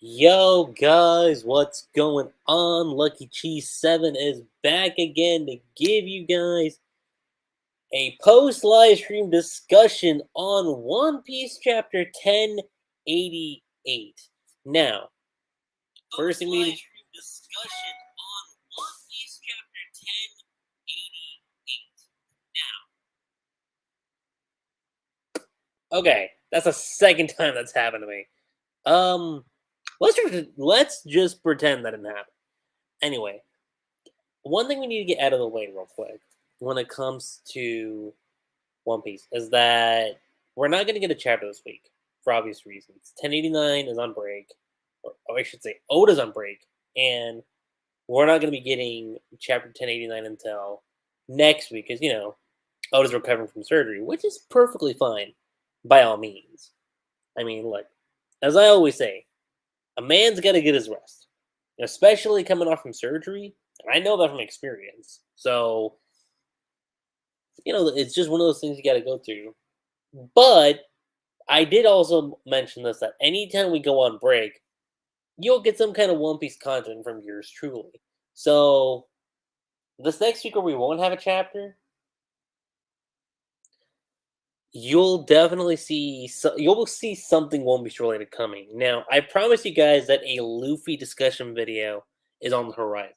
Yo, guys, what's going on? Lucky Cheese 7 is back again to give you guys a post live stream discussion on One Piece chapter 1088. Now, first thing we need discussion on One Piece chapter 1088. Now, okay, that's the second time that's happened to me. Let's just pretend that didn't happen. Anyway, one thing we need to get out of the way real quick when it comes to One Piece is that we're not going to get a chapter this week for obvious reasons. 1089 is on break, or I should say Oda's on break, and we're not going to be getting chapter 1089 until next week because, Oda's recovering from surgery, which is perfectly fine by all means. I mean, look, as I always say, a man's got to get his rest, especially coming off from surgery. And I know that from experience. So, it's just one of those things you got to go through. But I did also mention this that anytime we go on break, you'll get some kind of One Piece content from yours truly. So, this next week where we won't have a chapter, you'll definitely see you'll see something One Piece related coming. Now, I promise you guys that a Luffy discussion video is on the horizon.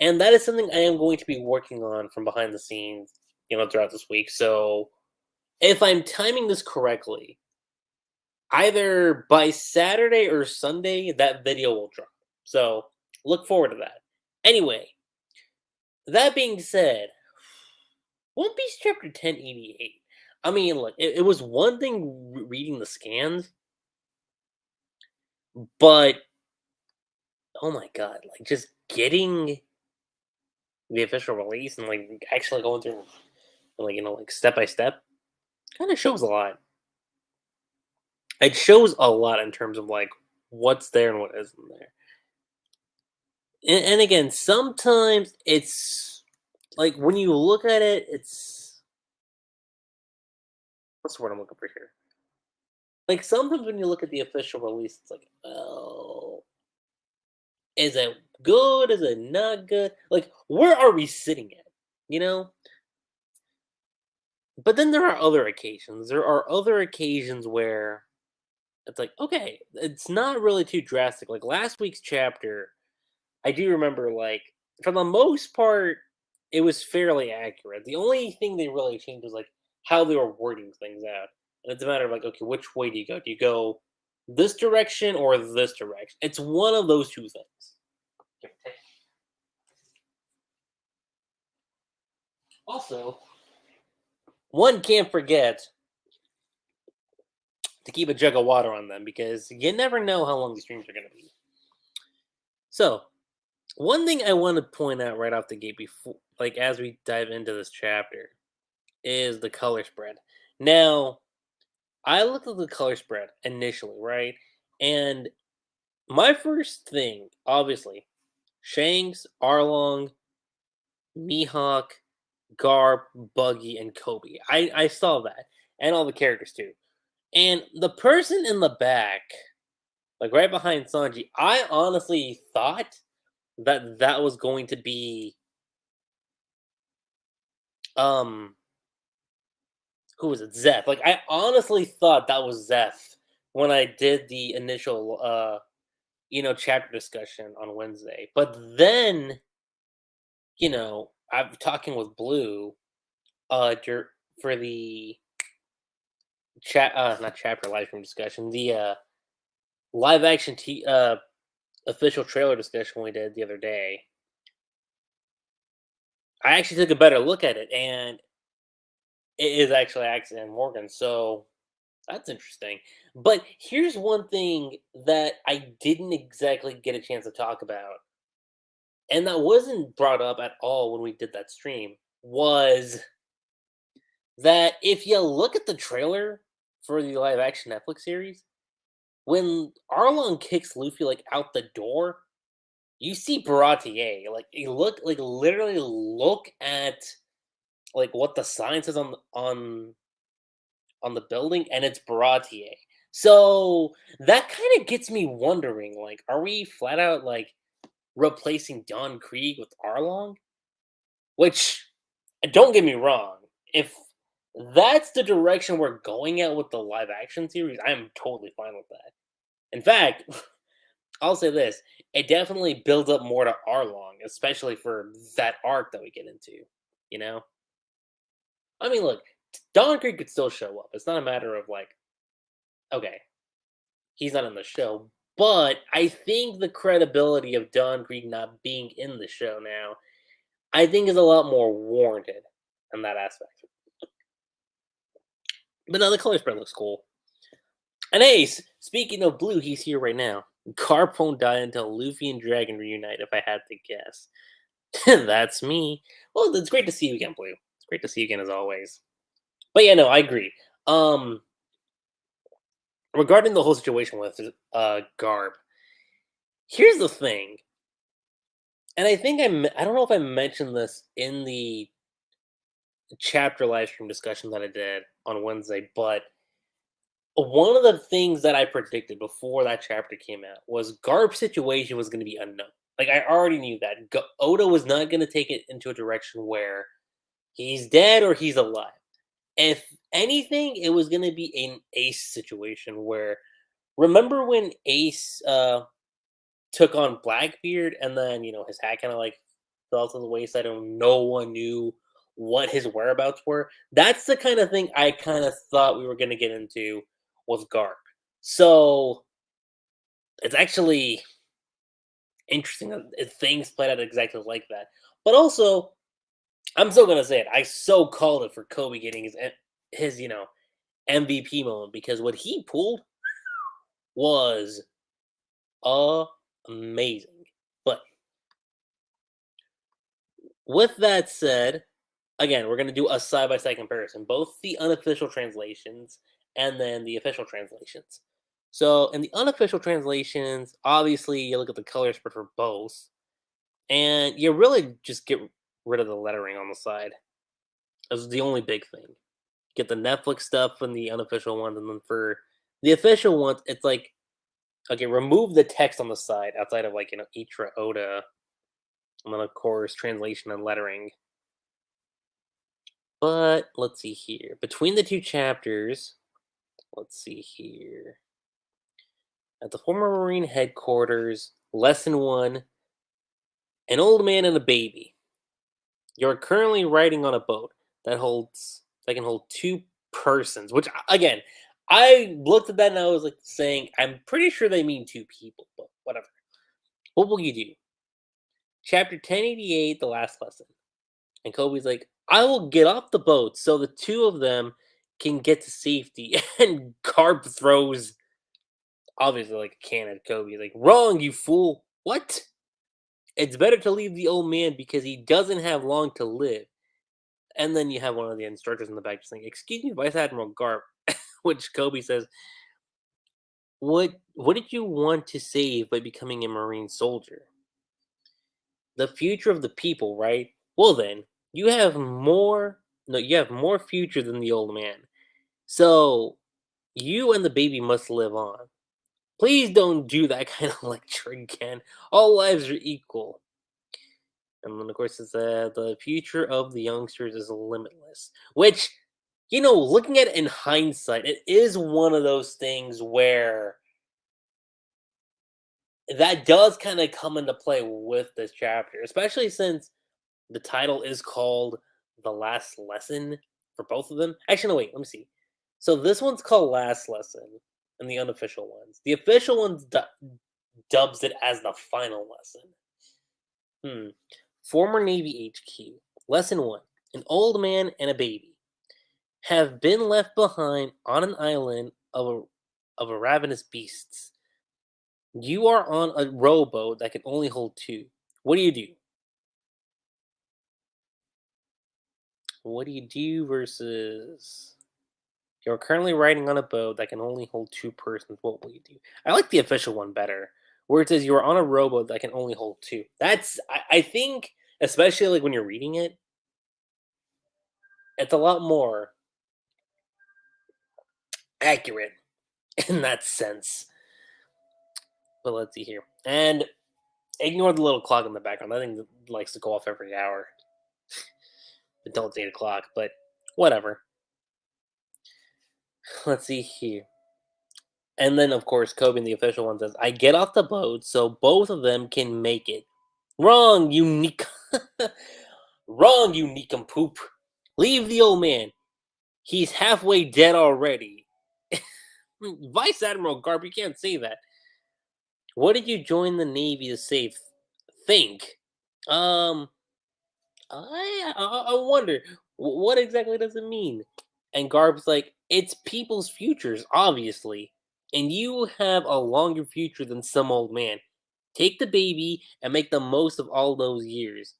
And that is something I am going to be working on from behind the scenes, throughout this week. So, if I'm timing this correctly, either by Saturday or Sunday, that video will drop. So, look forward to that. Anyway, that being said, One Piece chapter 1088. I mean, look, it was one thing reading the scans, but oh my god, like just getting the official release and like actually going through like step by step kind of shows a lot. It shows a lot in terms of like what's there and what isn't there. And again, sometimes it's like when you look at it, it's what's the word I'm looking for here? Like sometimes when you look at the official release, it's like, oh, is it good? Is it not good? Like, where are we sitting at? You know? But then there are other occasions. There are other occasions where it's like, okay, it's not really too drastic. Like last week's chapter, I do remember, like, for the most part, it was fairly accurate. The only thing they really changed was like how they were wording things out. And it's a matter of like, okay, which way do you go? Do you go this direction or this direction? It's one of those two things. Also, one can't forget to keep a jug of water on them because you never know how long these streams are going to be. So, one thing I want to point out right off the gate before, like, as we dive into this chapter, is the color spread. Now, I looked at the color spread initially, right? And my first thing, obviously, Shanks, Arlong, Mihawk, Garp, Buggy, and Koby. I saw that. And all the characters too. And the person in the back, like right behind Sanji, I honestly thought that that was going to be um who was it? Zeph. Like I honestly thought that was Zeph when I did the initial chapter discussion on Wednesday. But then, I'm talking with Blue for the chat not chapter live stream discussion, the live action official trailer discussion we did the other day. I actually took a better look at it, and it is actually Axel and Morgan, so that's interesting. But here's one thing that I didn't exactly get a chance to talk about, and that wasn't brought up at all when we did that stream, was that if you look at the trailer for the live action Netflix series, when Arlong kicks Luffy like out the door, you see Baratier. Like you literally look at like what the sign says on the building, and it's Baratier. So that kind of gets me wondering, like, are we flat out like replacing Don Krieg with Arlong? Which, don't get me wrong, if that's the direction we're going at with the live action series, I'm totally fine with that. In fact, I'll say this: it definitely builds up more to Arlong, especially for that arc that we get into. You know, I mean, look, Don Krieg could still show up. It's not a matter of like, okay, he's not in the show. But I think the credibility of Don Krieg not being in the show now, I think is a lot more warranted in that aspect. But no, the color spread looks cool. And Ace, speaking of blue, he's here right now. Garp won't die until Luffy and Dragon reunite, if I had to guess. That's me. Well, it's great to see you again, Blue. It's great to see you again as always. But yeah, no, I agree. Um, Regarding the whole situation with Garp, here's the thing, and I think I don't know if I mentioned this in the chapter live stream discussion that I did on Wednesday, but one of the things that I predicted before that chapter came out was Garp's situation was going to be unknown. Like I already knew that Oda was not going to take it into a direction where he's dead or he's alive. If anything, it was going to be an Ace situation where remember when Ace took on Blackbeard and then his hat kind of like fell to the wayside and no one knew what his whereabouts were. That's the kind of thing I kind of thought we were going to get into with Garp. So it's actually interesting that things played out exactly like that. But also, I'm still gonna say it. I so called it for Kobe getting his MVP moment because what he pulled was amazing. But with that said, again, we're gonna do a side by side comparison, both the unofficial translations and then the official translations. So in the unofficial translations, obviously you look at the color spread for both, and you really just get rid of the lettering on the side. That's the only big thing. Get the Netflix stuff and the unofficial ones, and then for the official ones, it's like okay, remove the text on the side outside of like Eiichiro Oda, and then of course translation and lettering. But let's see here. Between the two chapters, let's see here. At the former Marine headquarters, lesson one: an old man and a baby. You're currently riding on a boat that can hold two persons. Which again, I looked at that and I was like saying, I'm pretty sure they mean two people, but whatever. What will you do? Chapter 1088, the last lesson. And Kobe's like, I will get off the boat so the two of them can get to safety. And Garp throws obviously like a can at Kobe. Like, wrong, you fool. What? It's better to leave the old man because he doesn't have long to live. And then you have one of the instructors in the back just saying, "Excuse me, Vice Admiral Garp," which Kobe says, What did you want to save by becoming a Marine soldier? The future of the people, right? Well then, you have more no, you have more future than the old man. So you and the baby must live on. Please don't do that kind of lecture again. All lives are equal. And then, of course, it's the future of the youngsters is limitless. Which, looking at it in hindsight, it is one of those things where that does kind of come into play with this chapter, especially since the title is called The Last Lesson for both of them. Actually, no, wait, let me see. So this one's called Last Lesson, and the unofficial ones. The official ones dubs it as the final lesson. Former Navy HQ. Lesson 1. An old man and a baby have been left behind on an island of ravenous beasts. You are on a rowboat that can only hold two. What do you do? What do you do versus you're currently riding on a boat that can only hold two persons. What will you do? I like the official one better, where it says you are on a rowboat that can only hold two. I think, especially like when you're reading it, it's a lot more accurate. in that sense. But let's see here. And ignore the little clock in the background. That thing likes to go off every hour until it's 8 o'clock, but whatever. Let's see here. And then, of course, Kobe, the official one, says, I get off the boat so both of them can make it. Wrong, unique. Wrong, unique and poop. Leave the old man. He's halfway dead already. Vice Admiral Garp, you can't say that. What did you join the Navy to save? Think. Um, I wonder, what exactly does it mean? And Garp's like, it's people's futures, obviously. And you have a longer future than some old man. Take the baby and make the most of all those years.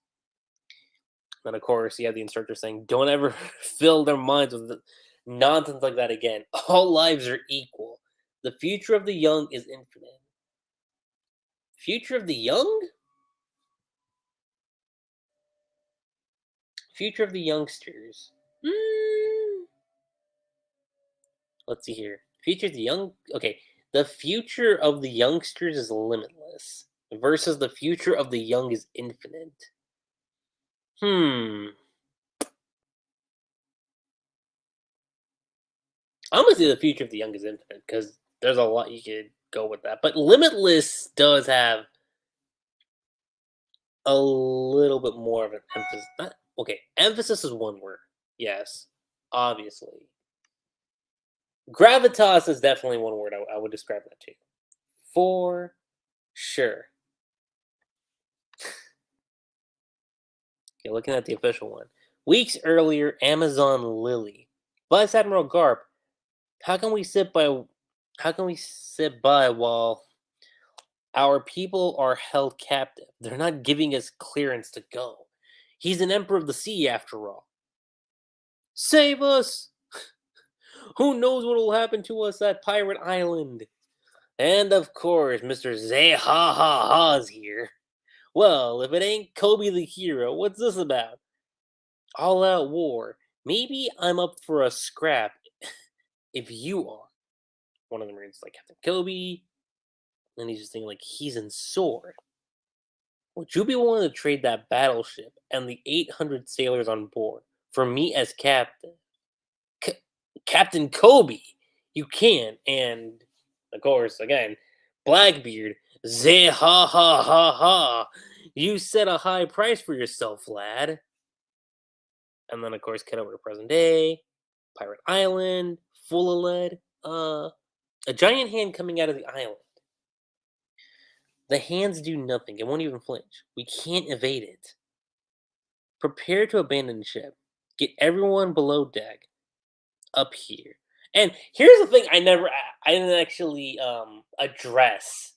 And of course, you have the instructor saying, don't ever fill their minds with nonsense like that again. All lives are equal. The future of the young is infinite. Future of the young? Future of the youngsters. Hmm. Let's see here. Future of the young. Okay. The future of the youngsters is limitless versus the future of the young is infinite. Hmm. I'm gonna say the future of the young is infinite because there's a lot you could go with that. But limitless does have a little bit more of an emphasis. Okay, emphasis is one word. Yes, obviously. Gravitas is definitely one word I would describe that to. For sure. Okay, looking at the official one. Weeks earlier, Amazon Lily. Vice Admiral Garp, how can we sit by while our people are held captive? They're not giving us clearance to go. He's an emperor of the sea after all. Save us! Who knows what will happen to us at Pirate Island? And of course, Mr. Zehahaha's here. Well, if it ain't Koby the hero, what's this about? All out war. Maybe I'm up for a scrap if you are. One of them reads like Captain Koby, and he's just thinking like he's in sword. Would you be willing to trade that battleship and the 800 sailors on board for me as captain? C- Captain Koby, you can. And of course, again, Blackbeard, zeh ha ha ha ha. You set a high price for yourself, lad. And then, of course, cut over to present day, Pirate Island, full of lead. A giant hand coming out of the island. The hands do nothing. It won't even flinch. We can't evade it. Prepare to abandon the ship. Get everyone below deck. Up here. And here's the thing I didn't actually address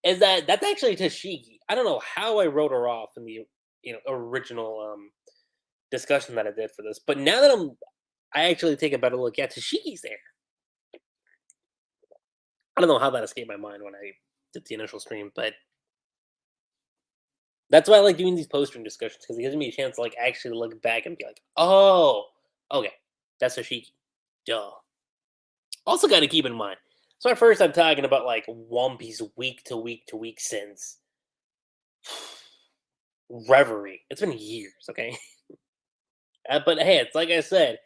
is that that's actually Tashigi. I don't know how I wrote her off in the original discussion that I did for this, but now that I actually take a better look. Yeah, Tashigi's there. I don't know how that escaped my mind when I did the initial stream, but that's why I like doing these post-stream discussions because it gives me a chance to like actually look back and be like, oh, okay, that's Tashigi. Duh. Also, got to keep in mind, it's my first time talking about like One Piece week to week to week since Reverie. It's been years, okay? But hey, it's like I said,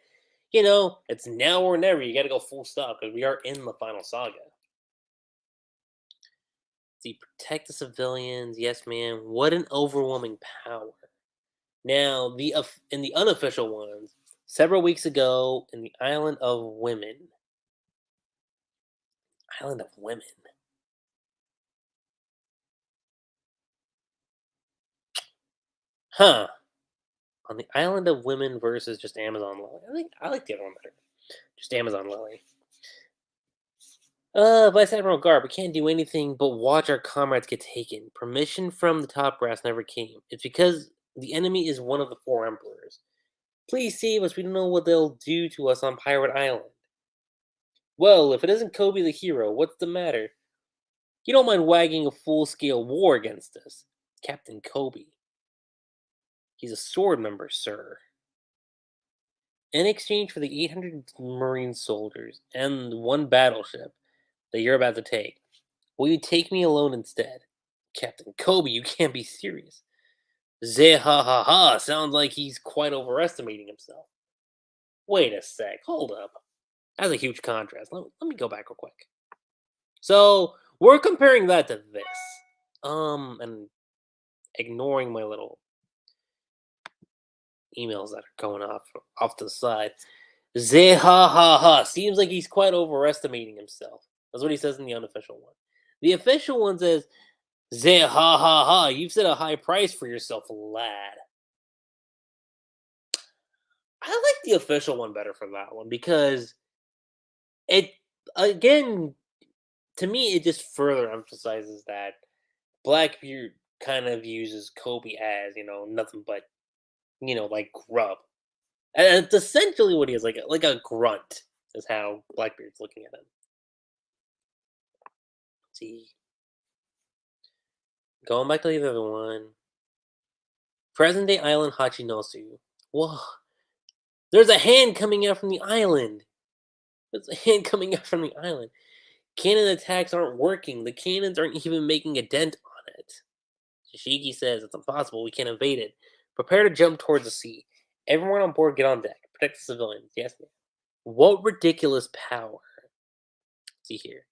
it's now or never. You got to go full stop because we are in the final saga. See, protect the civilians. Yes, man. What an overwhelming power. Now, in the unofficial ones, several weeks ago in the Island of Women. Island of Women. Huh. On the Island of Women versus just Amazon Lily. I think I like the other one better. Just Amazon Lily. Vice Admiral Garb, we can't do anything but watch our comrades get taken. Permission from the top brass never came. It's because the enemy is one of the four emperors. Please save us. We don't know what they'll do to us on Pirate Island. Well, if it isn't Koby the hero, what's the matter? You don't mind wagging a full-scale war against us. Captain Koby. He's a sword member, sir. In exchange for the 800 Marine soldiers and one battleship, that you're about to take. Will you take me alone instead? Captain Koby, you can't be serious. Zeh ha ha ha, sounds like he's quite overestimating himself. Wait a sec, hold up. That's a huge contrast. Let me go back real quick. So, we're comparing that to this. And ignoring my little emails that are going off to the side. Zeh ha ha ha, seems like he's quite overestimating himself. That's what he says in the unofficial one. The official one says, Zeh ha ha ha, you've set a high price for yourself, lad. I like the official one better for that one because it, again, to me, it just further emphasizes that Blackbeard kind of uses Kobe as, nothing but, like grub. And it's essentially what he is, like a grunt, is how Blackbeard's looking at him. See, going back to the other one. Present day island Hachinosu. Whoa. There's a hand coming out from the island. There's a hand coming out from the island. Cannon attacks aren't working. The cannons aren't even making a dent on it. Shishigi says it's impossible. We can't evade it. Prepare to jump towards the sea. Everyone on board, get on deck. Protect the civilians. Yes, ma'am. What ridiculous power. Let's see here.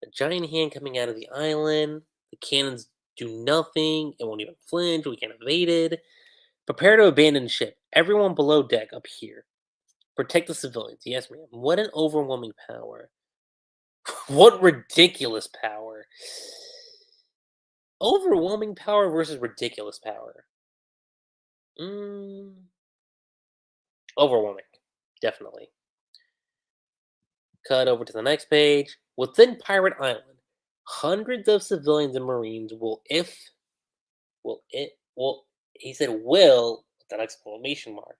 A giant hand coming out of the island. The cannons do nothing. It won't even flinch. We can't evade it. Prepare to abandon ship. Everyone below deck up here. Protect the civilians. Yes, ma'am. What an overwhelming power. What ridiculous power. Overwhelming power versus ridiculous power. Overwhelming. Definitely. Cut over to the next page. Within Pirate Island, hundreds of civilians and Marines he said will, with an exclamation mark,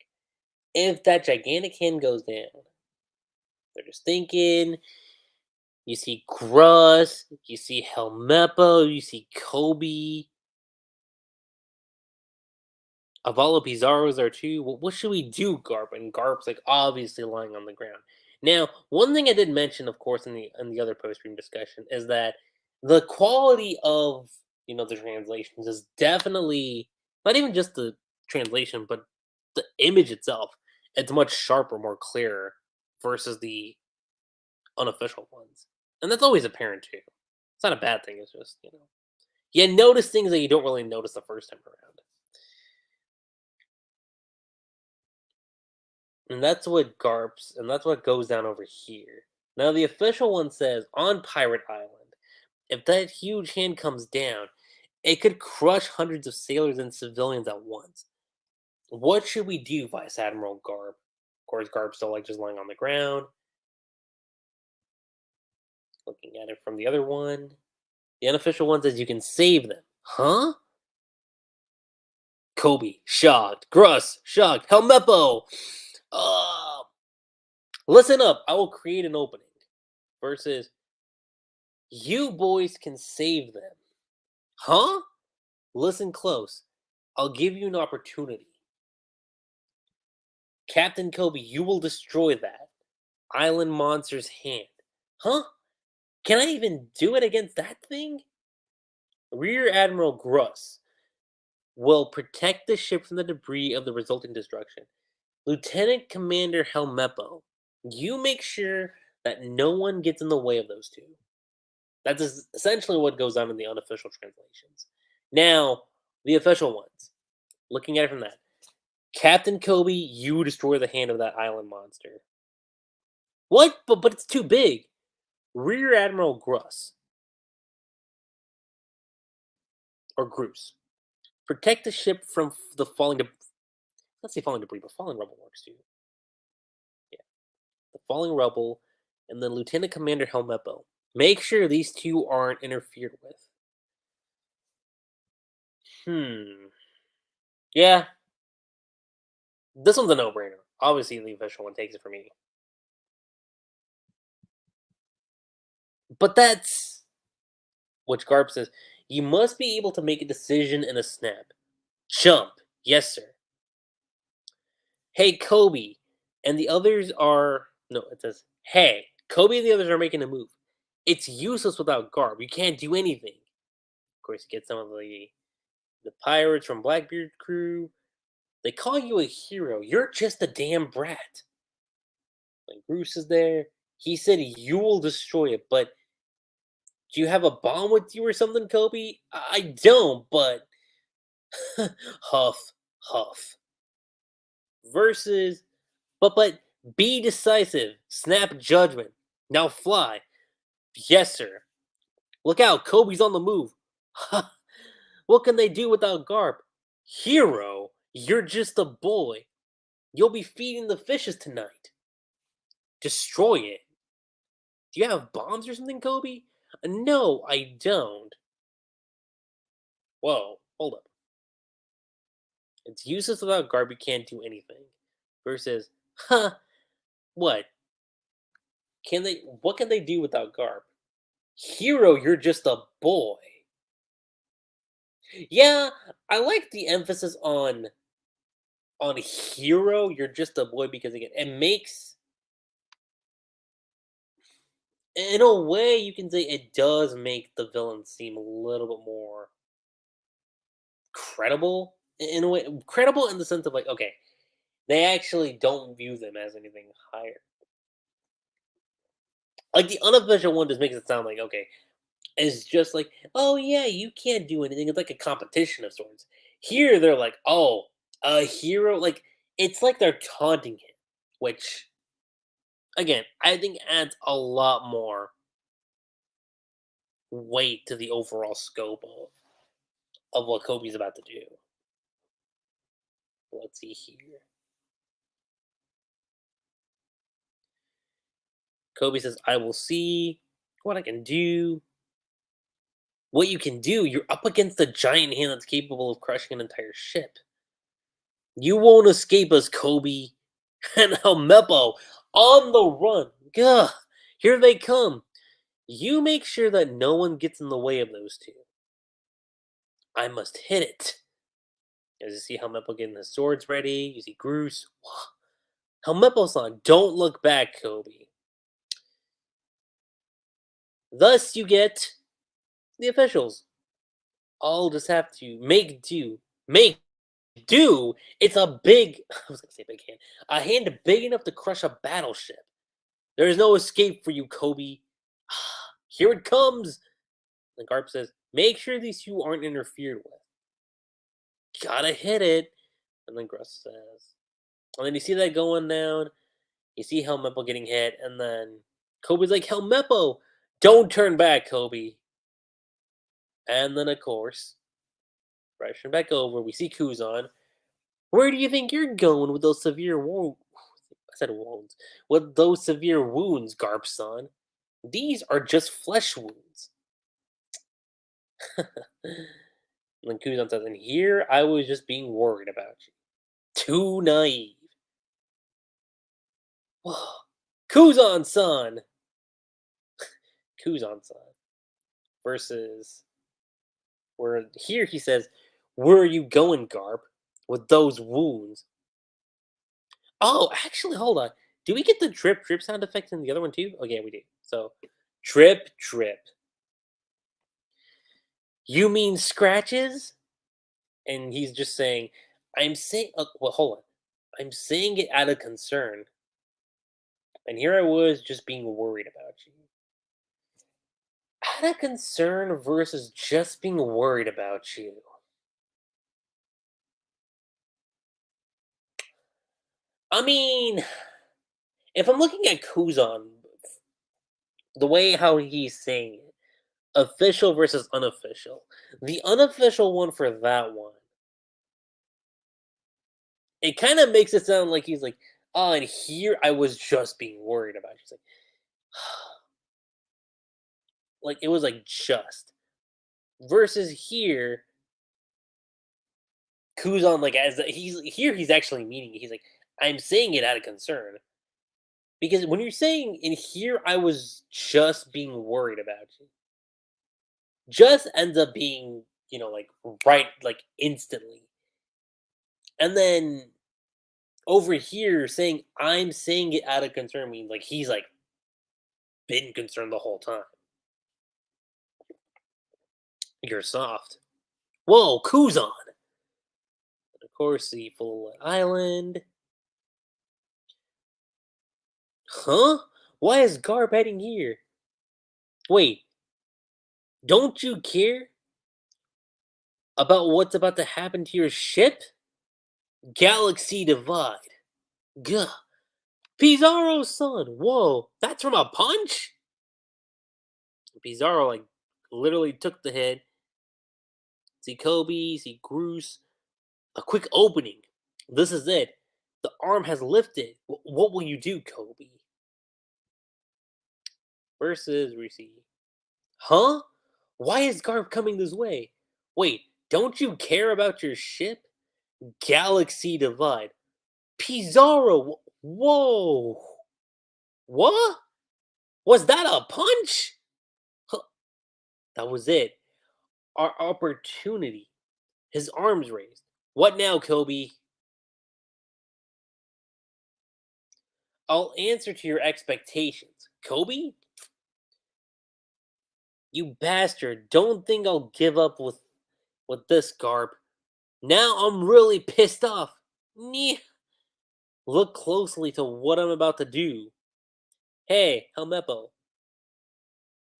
if that gigantic hand goes down. They're just thinking. You see Gruss, you see Helmeppo, you see Koby. Avalo Pizarro's there too. What should we do, Garp? And Garp's like obviously lying on the ground. Now, one thing I did mention, of course, in the other post stream discussion, is that the quality of the translations is definitely not even just the translation, but the image itself. It's much sharper, more clearer versus the unofficial ones, and that's always apparent too. It's not a bad thing. It's just you notice things that you don't really notice the first time around. And that's what goes down over here. Now, the official one says on Pirate Island, if that huge hand comes down, it could crush hundreds of sailors and civilians at once. What should we do, Vice Admiral Garp? Of course, Garp's still just lying on the ground. Looking at it from the other one. The unofficial one says you can save them. Huh? Koby, shocked. Gruss, shocked. Helmeppo! Listen up, I will create an opening. Versus, you boys can save them. Huh? Listen close. I'll give you an opportunity. Captain Koby, you will destroy that island monster's hand. Huh? Can I even do it against that thing? Rear Admiral Gruss will protect the ship from the debris of the resulting destruction. Lieutenant Commander Helmeppo, you make sure that no one gets in the way of those two. That's essentially what goes on in the unofficial translations. Now, the official ones. Looking at it from that. Captain Koby, you destroy the hand of that island monster. What? But it's too big. Rear Admiral Gruss. Or Gruss. Protect the ship from the falling debris. Let's say falling debris, but falling rubble works too. Yeah. The falling rubble, and then Lieutenant Commander Helmeppo. Make sure these two aren't interfered with. Yeah. This one's a no-brainer. Obviously, the official one takes it for me. But that's... Which Garp says, you must be able to make a decision in a snap. Jump. Yes, sir. Hey, Koby. And the others are... No, it says, hey, Koby and the others are making a move. It's useless without Garp. You can't do anything. Of course, you get some of the pirates from Blackbeard crew. They call you a hero. You're just a damn brat. Like Bruce is there. He said you will destroy it, but do you have a bomb with you or something, Koby? I don't, but huff, huff. Versus, but be decisive. Snap judgment. Now fly. Yes, sir. Look out, Kobe's on the move. What can they do without Garp? Hero, you're just a boy. You'll be feeding the fishes tonight. Destroy it. Do you have bombs or something, Koby? No, I don't. Whoa, hold up. It's useless without Garp, you can't do anything. Versus, huh, what? What can they do without Garp? Hero, you're just a boy. Yeah, I like the emphasis on hero, you're just a boy because again, it makes in a way you can say it does make the villain seem a little bit more credible in a way credible in the sense of like, okay, they actually don't view them as anything higher. Like the unofficial one just makes it sound like, okay, it's just like, oh yeah, you can't do anything. It's like a competition of sorts. Here they're like, oh, a hero, like it's like they're taunting him, which again, I think adds a lot more weight to the overall scope of what Kobe's about to do. Let's see here. Kobe says, I will see what I can do. What you can do, you're up against a giant hand that's capable of crushing an entire ship. You won't escape us, Kobe. And Helmeppo on the run. Gah, here they come. You make sure that no one gets in the way of those two. I must hit it. As you see Helmeppo getting his swords ready, you see Groose. Helmeppo-san, don't look back, Kobe. Thus you get the officials. I'll just have to make do. Make do? It's a big, I was gonna say big hand. A hand big enough to crush a battleship. There is no escape for you, Kobe. Here it comes. And Garp says, make sure these two aren't interfered with. Gotta hit it. And then Gruss says, and then you see that going down. You see Helmeppo getting hit, and then Kobe's like, Helmeppo, don't turn back, Kobe. And then, of course, rushing back over, we see Kuzan. Where do you think you're going with those severe wounds? I said wounds. With those severe wounds, Garp-san. These are just flesh wounds. And then Kuzan says, and here I was just being worried about you. Too naive. Kuzan-san! Kuzan-san. Versus, where here he says, where are you going, Garp? With those wounds? Oh, actually, hold on. Do we get the drip drip sound effect in the other one too? Oh yeah, we do. So, drip drip. You mean scratches? And he's just saying, I'm saying, well, hold on. I'm saying it out of concern. And here I was just being worried about you. Out of concern versus just being worried about you. I mean, if I'm looking at Kuzan, the way how he's saying it, official versus unofficial. The unofficial one for that one, it kind of makes it sound like he's like, oh, and here I was just being worried about. He's like it was like just. Versus here, Kuzan like as he's here, he's actually meaning it. He's like, I'm saying it out of concern because when you're saying in here, I was just being worried about you. Just ends up being like right like instantly, and then over here saying I'm saying it out of concern means like he's like been concerned the whole time. You're soft. Whoa, Kuzan! And of course, the full island. Huh? Why is Garp heading here? Wait, don't you care about what's about to happen to your ship? Galaxy Divide. Gah. Pizarro's son. Whoa, that's from a punch? Pizarro, like, literally took the hit. See Kobe, see Groose. A quick opening. This is it. The arm has lifted. What will you do, Kobe? Versus we see. Huh? Why is Garp coming this way? Wait, don't you care about your ship? Galaxy Divide. Pizarro! Whoa! What? Was that a punch? Huh, that was it. Our opportunity. His arms raised. What now, Kobe? I'll answer to your expectations. Kobe? You bastard. Don't think I'll give up with this, Garp. Now I'm really pissed off. Nyeh. Look closely to what I'm about to do. Hey, Helmeppo.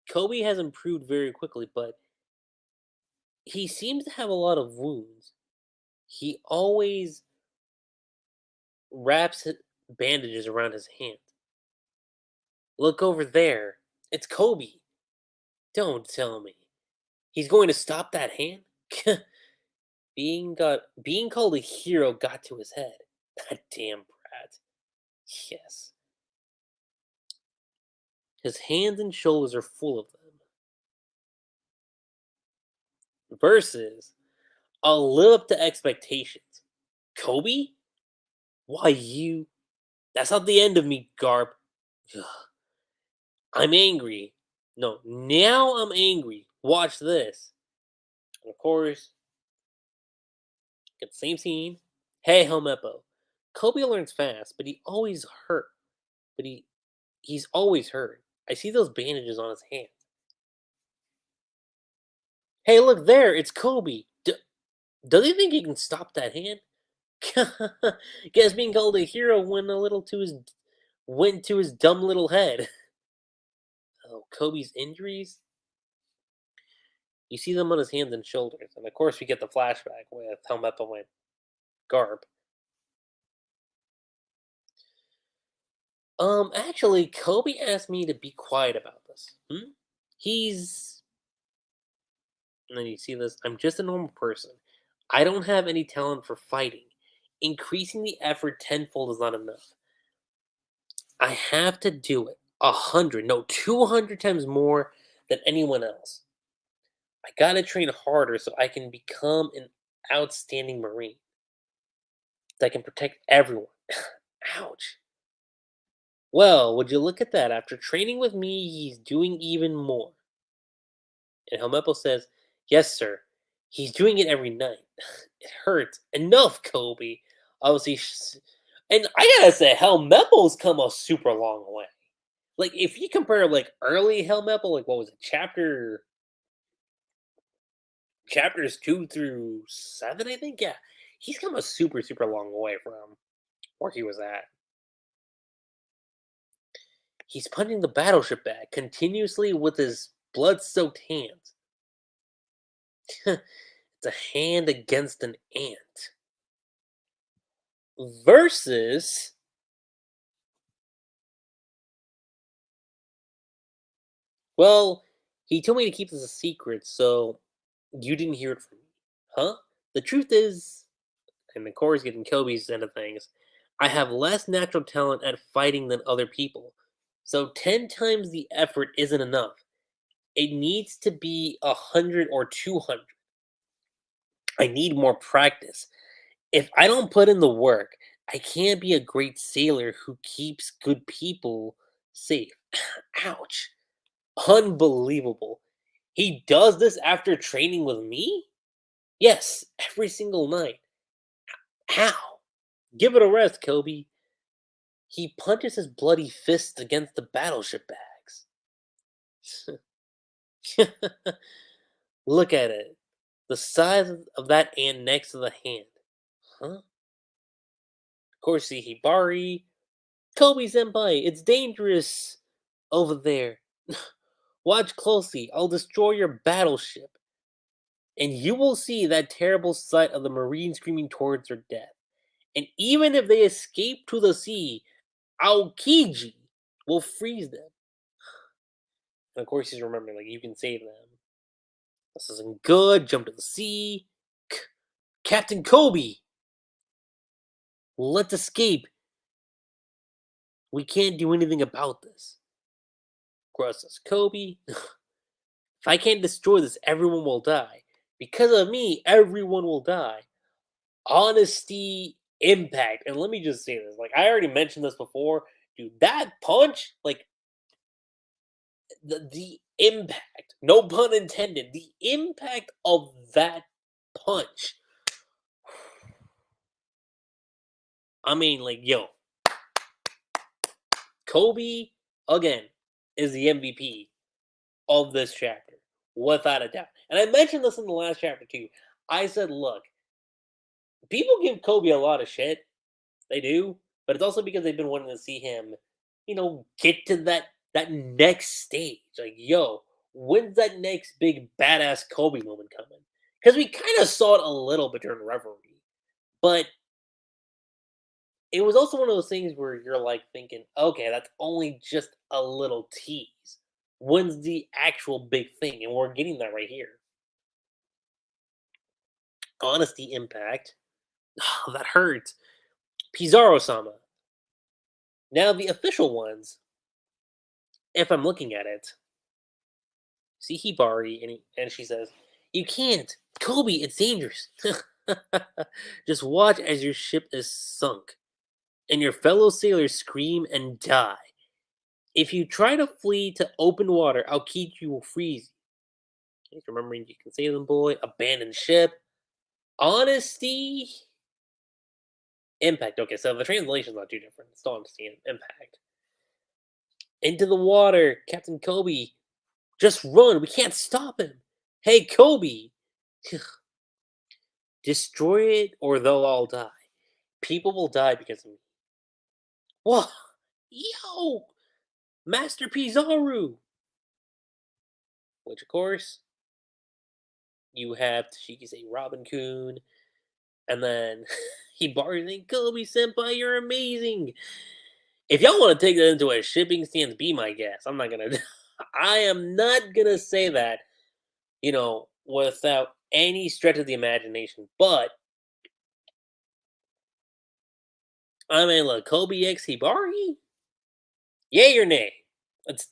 Kobe has improved very quickly, but he seems to have a lot of wounds. He always wraps bandages around his hand. Look over there. It's Kobe. Don't tell me. He's going to stop that hand? Being called a hero got to his head. That damn brat. Yes. His hands and shoulders are full of them. Versus, I'll live up to expectations. Kobe? Why you? That's not the end of me, Garp. Ugh. I'm angry. No, now I'm angry. Watch this. And of course, get the same scene. Hey, Helmeppo. Kobe learns fast, but he always hurt. But he's always hurt. I see those bandages on his hands. Hey, look there! It's Kobe. Does he think he can stop that hand? Guess being called a hero went to his dumb little head. Oh, Kobe's injuries. You see them on his hands and shoulders, and of course we get the flashback with Helmeppo and Garp. Actually, Kobe asked me to be quiet about this. He's. And then you see this. I'm just a normal person. I don't have any talent for fighting. Increasing the effort tenfold is not enough. I have to do it 100, no, 200 times more than anyone else. I gotta train harder so I can become an outstanding Marine that can protect everyone. Ouch. Well, would you look at that? After training with me, he's doing even more. And Helmeppo says, yes, sir. He's doing it every night. It hurts. Enough, Kobe. Obviously, and I gotta say, Helmeppo's come a super long way. Like, if you compare, like, early Helmeppo, like, what was it, chapters 2 through 7, I think? Yeah. He's come a super, super long way from where he was at. He's punching the battleship back continuously with his blood-soaked hands. It's a hand against an ant. Versus. Well, he told me to keep this a secret, so you didn't hear it from me. Huh? The truth is, and of course, getting Kobe's end of things, I have less natural talent at fighting than other people. So 10 times the effort isn't enough. It needs to be 100 or 200. I need more practice. If I don't put in the work, I can't be a great sailor who keeps good people safe. Ouch. Unbelievable. He does this after training with me? Yes, every single night. How? Give it a rest, Kobe. He punches his bloody fists against the battleship bags. Look at it. The size of that ant next to the hand. Huh? Of course, see Hibari. Koby senpai, it's dangerous over there. Watch closely. I'll destroy your battleship. And you will see that terrible sight of the Marines screaming towards their death. And even if they escape to the sea, Aokiji will freeze them. And of course, he's remembering, like, you can save them. This isn't good. Jump to the sea. Captain Koby, let's escape. We can't do anything about this. Gross says, Koby, if I can't destroy this, everyone will die. Because of me, everyone will die. Honesty, impact. And let me just say this. Like, I already mentioned this before. Dude, that punch, like, the impact, no pun intended, the impact of that punch. I mean, like, yo, Koby, again, is the MVP of this chapter, without a doubt. And I mentioned this in the last chapter too. I said, look, people give Koby a lot of shit. They do, but it's also because they've been wanting to see him, get to that next stage. Like, yo, when's that next big badass Koby moment coming? Because we kind of saw it a little bit during Revelry, but it was also one of those things where you're like thinking, okay, that's only just a little tease. When's the actual big thing? And we're getting that right here. Honesty impact. Oh, that hurts. Pizarro-sama. Now the official ones, if I'm looking at it, see Hibari, and she says, "You can't, Koby. It's dangerous. Just watch as your ship is sunk, and your fellow sailors scream and die. If you try to flee to open water, Aokiji will freeze you. Remembering you can save them, boy. Abandoned ship. Honesty, impact. Okay, so the translation's not too different. It's still honesty and impact. Into the water, Captain Koby. Just run. We can't stop him. Hey, Koby. Destroy it or they'll all die. People will die because of me. Whoa. Yo. Master Pizarro. Which, of course, you have Tashiki say Robin Kun. And then he bargains in Koby senpai, you're amazing. If y'all want to take that into a shipping stance, be my guest. I'm not gonna I am not gonna say that, without any stretch of the imagination. But I mean, look, Koby X Hibari? Yay or nay? It's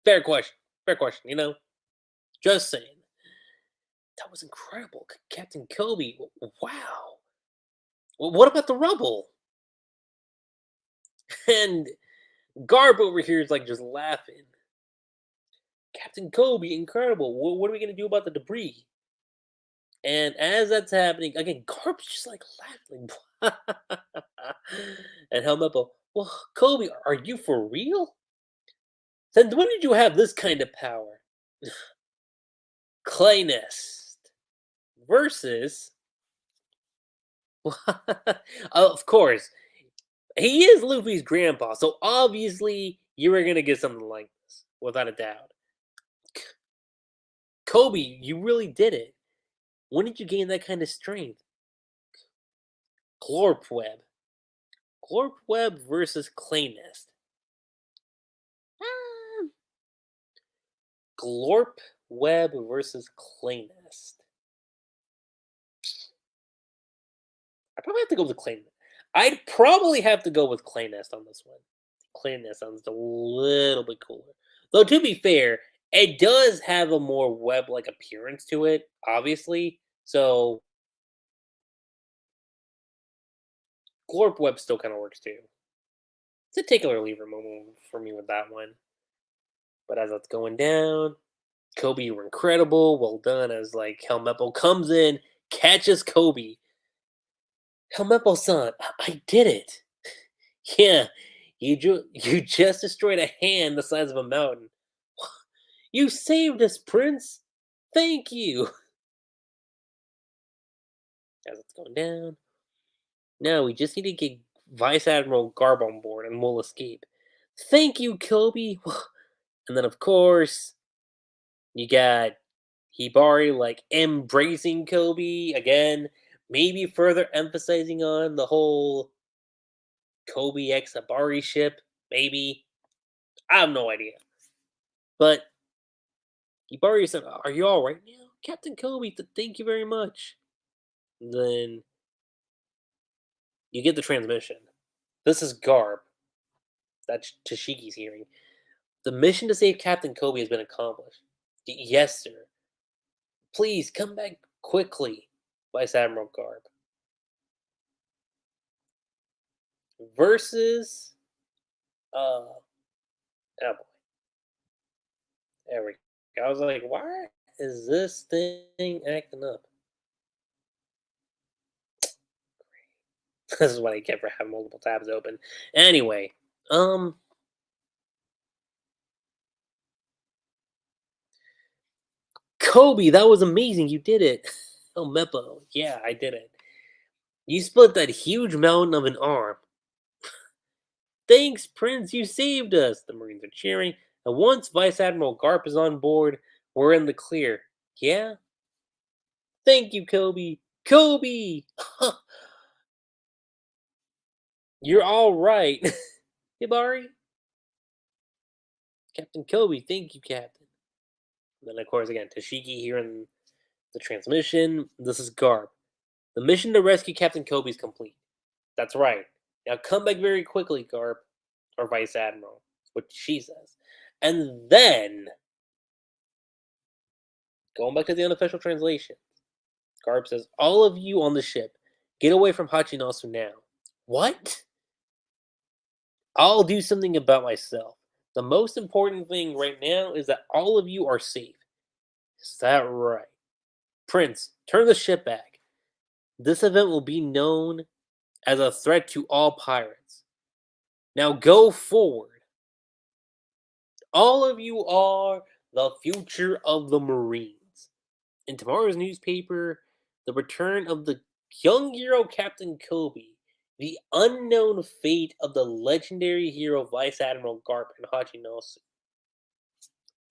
fair question. Fair question. Just saying. That was incredible. Captain Koby. Wow. What about the rubble? And Garp over here is like just laughing. Captain Koby, incredible. What are we going to do about the debris? And as that's happening, again, Garp's just like laughing. And Helmeppo, well, Koby, are you for real? Then when did you have this kind of power? Clay Nest versus. Of course, he is Luffy's grandpa, so obviously you were going to get something like this, without a doubt. Koby, you really did it. When did you gain that kind of strength? Glorp Web. Glorp Web versus Clay Nest. Glorp Web versus Clay Nest. I probably have to go with Clay Nest. I'd probably have to go with Clay Nest on this one. Clay Nest sounds a little bit cooler. Though, to be fair, it does have a more web-like appearance to it, obviously. So, Glorp Web still kind of works too. It's a take it or leave it moment for me with that one. But as that's going down, Koby, you were incredible. Well done. As like Helmeppo comes in, catches Koby. Helmeppo-san, I did it. Yeah, you just destroyed a hand the size of a mountain. You saved us, Prince. Thank you. As it's going down. Now we just need to get Vice Admiral Garb on board and we'll escape. Thank you, Koby. And then, of course, you got Hibari like embracing Koby again, maybe further emphasizing on the whole Koby x Hibari ship. Maybe. I have no idea. But Hibari said, "Are you alright now? Captain Koby, thank you very much." Then you get the transmission. This is Garb. That's Tashiki's hearing. The mission to save Captain Koby has been accomplished. Yes, sir. Please come back quickly, Vice Admiral Garb. Versus, oh boy, there we go. I was like, why is this thing acting up? This is why I kept having multiple tabs open. Anyway, um, Koby, that was amazing. You did it. Oh, Meppo. Yeah, I did it. You split that huge mountain of an arm. Thanks, Prince. You saved us. The Marines are cheering. And once Vice Admiral Garp is on board, we're in the clear. Yeah? Thank you, Koby. Koby! You're all right. Hibari? Captain Koby, thank you, Captain. And then, of course, again, Tashiki here in the transmission. This is Garp. The mission to rescue Captain Kobe is complete. That's right. Now come back very quickly, Garp, or Vice Admiral. That's what she says. And then, going back to the unofficial translation, Garp says, all of you on the ship, get away from Hachinasu now. What? I'll do something about myself. The most important thing right now is that all of you are safe. Is that right? Prince, turn the ship back. This event will be known as a threat to all pirates. Now go forward. All of you are the future of the Marines. In tomorrow's newspaper, the return of the young hero Captain Koby, the unknown fate of the legendary hero Vice Admiral Garp and Hachinosu,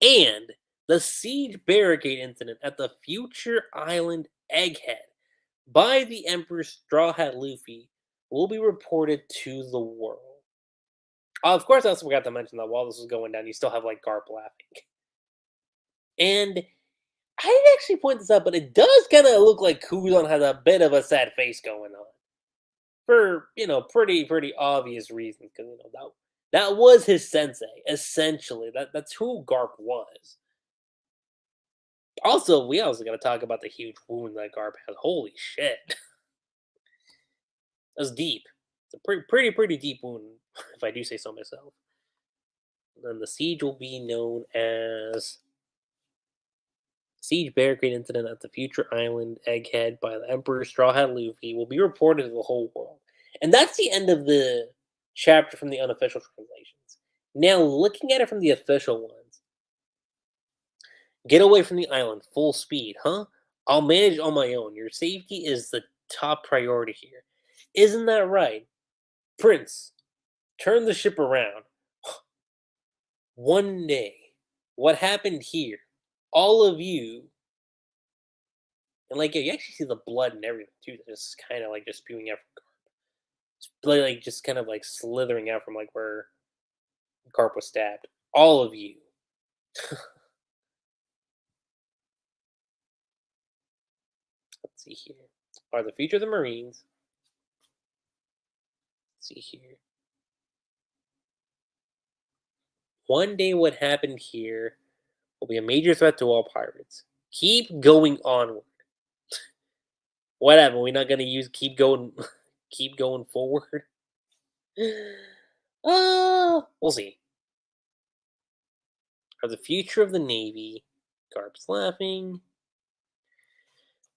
and the siege barricade incident at the future island Egghead by the Emperor Straw Hat Luffy will be reported to the world. Of course, I also forgot to mention that while this was going down, you still have like Garp laughing. And I didn't actually point this out, but it does kind of look like Kuzan has a bit of a sad face going on. For, pretty obvious reasons. Because, that was his sensei, essentially. That's who Garp was. Also, we also got to talk about the huge wound that Garp has. Holy shit. That's deep. It's a pretty deep wound, if I do say so myself. And then the siege will be known as Siege Barricade Incident at the future island Egghead by the Emperor Straw Hat Luffy will be reported to the whole world. And that's the end of the chapter from the unofficial translations. Now, looking at it from the official ones, get away from the island, full speed, huh? I'll manage on my own. Your safety is the top priority here. Isn't that right? Prince, turn the ship around. One day, what happened here? All of you, and like, yeah, you actually see the blood and everything too. Just kind of like just spewing out from Garp. Like just kind of like slithering out from like where Garp was stabbed. All of you. Let's see here. Are the future of the Marines. Let's see here. One day, what happened here will be a major threat to all pirates. Keep going onward. Whatever. We're not gonna use keep going, keep going forward. We'll see. Are the future of the Navy. Garp's laughing.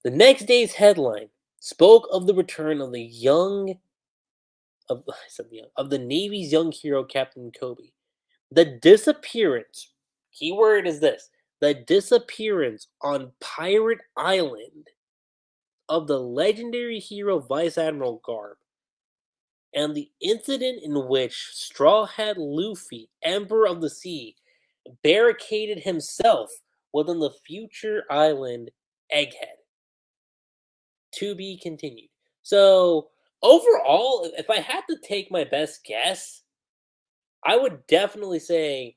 The next day's headline spoke of the return of the of the Navy's young hero Captain Koby. The disappearance, keyword is this, the disappearance on Pirate Island of the legendary hero Vice Admiral Garp, and the incident in which Straw Hat Luffy, Emperor of the Sea, barricaded himself within the future island Egghead. To be continued. So, overall, if I had to take my best guess, I would definitely say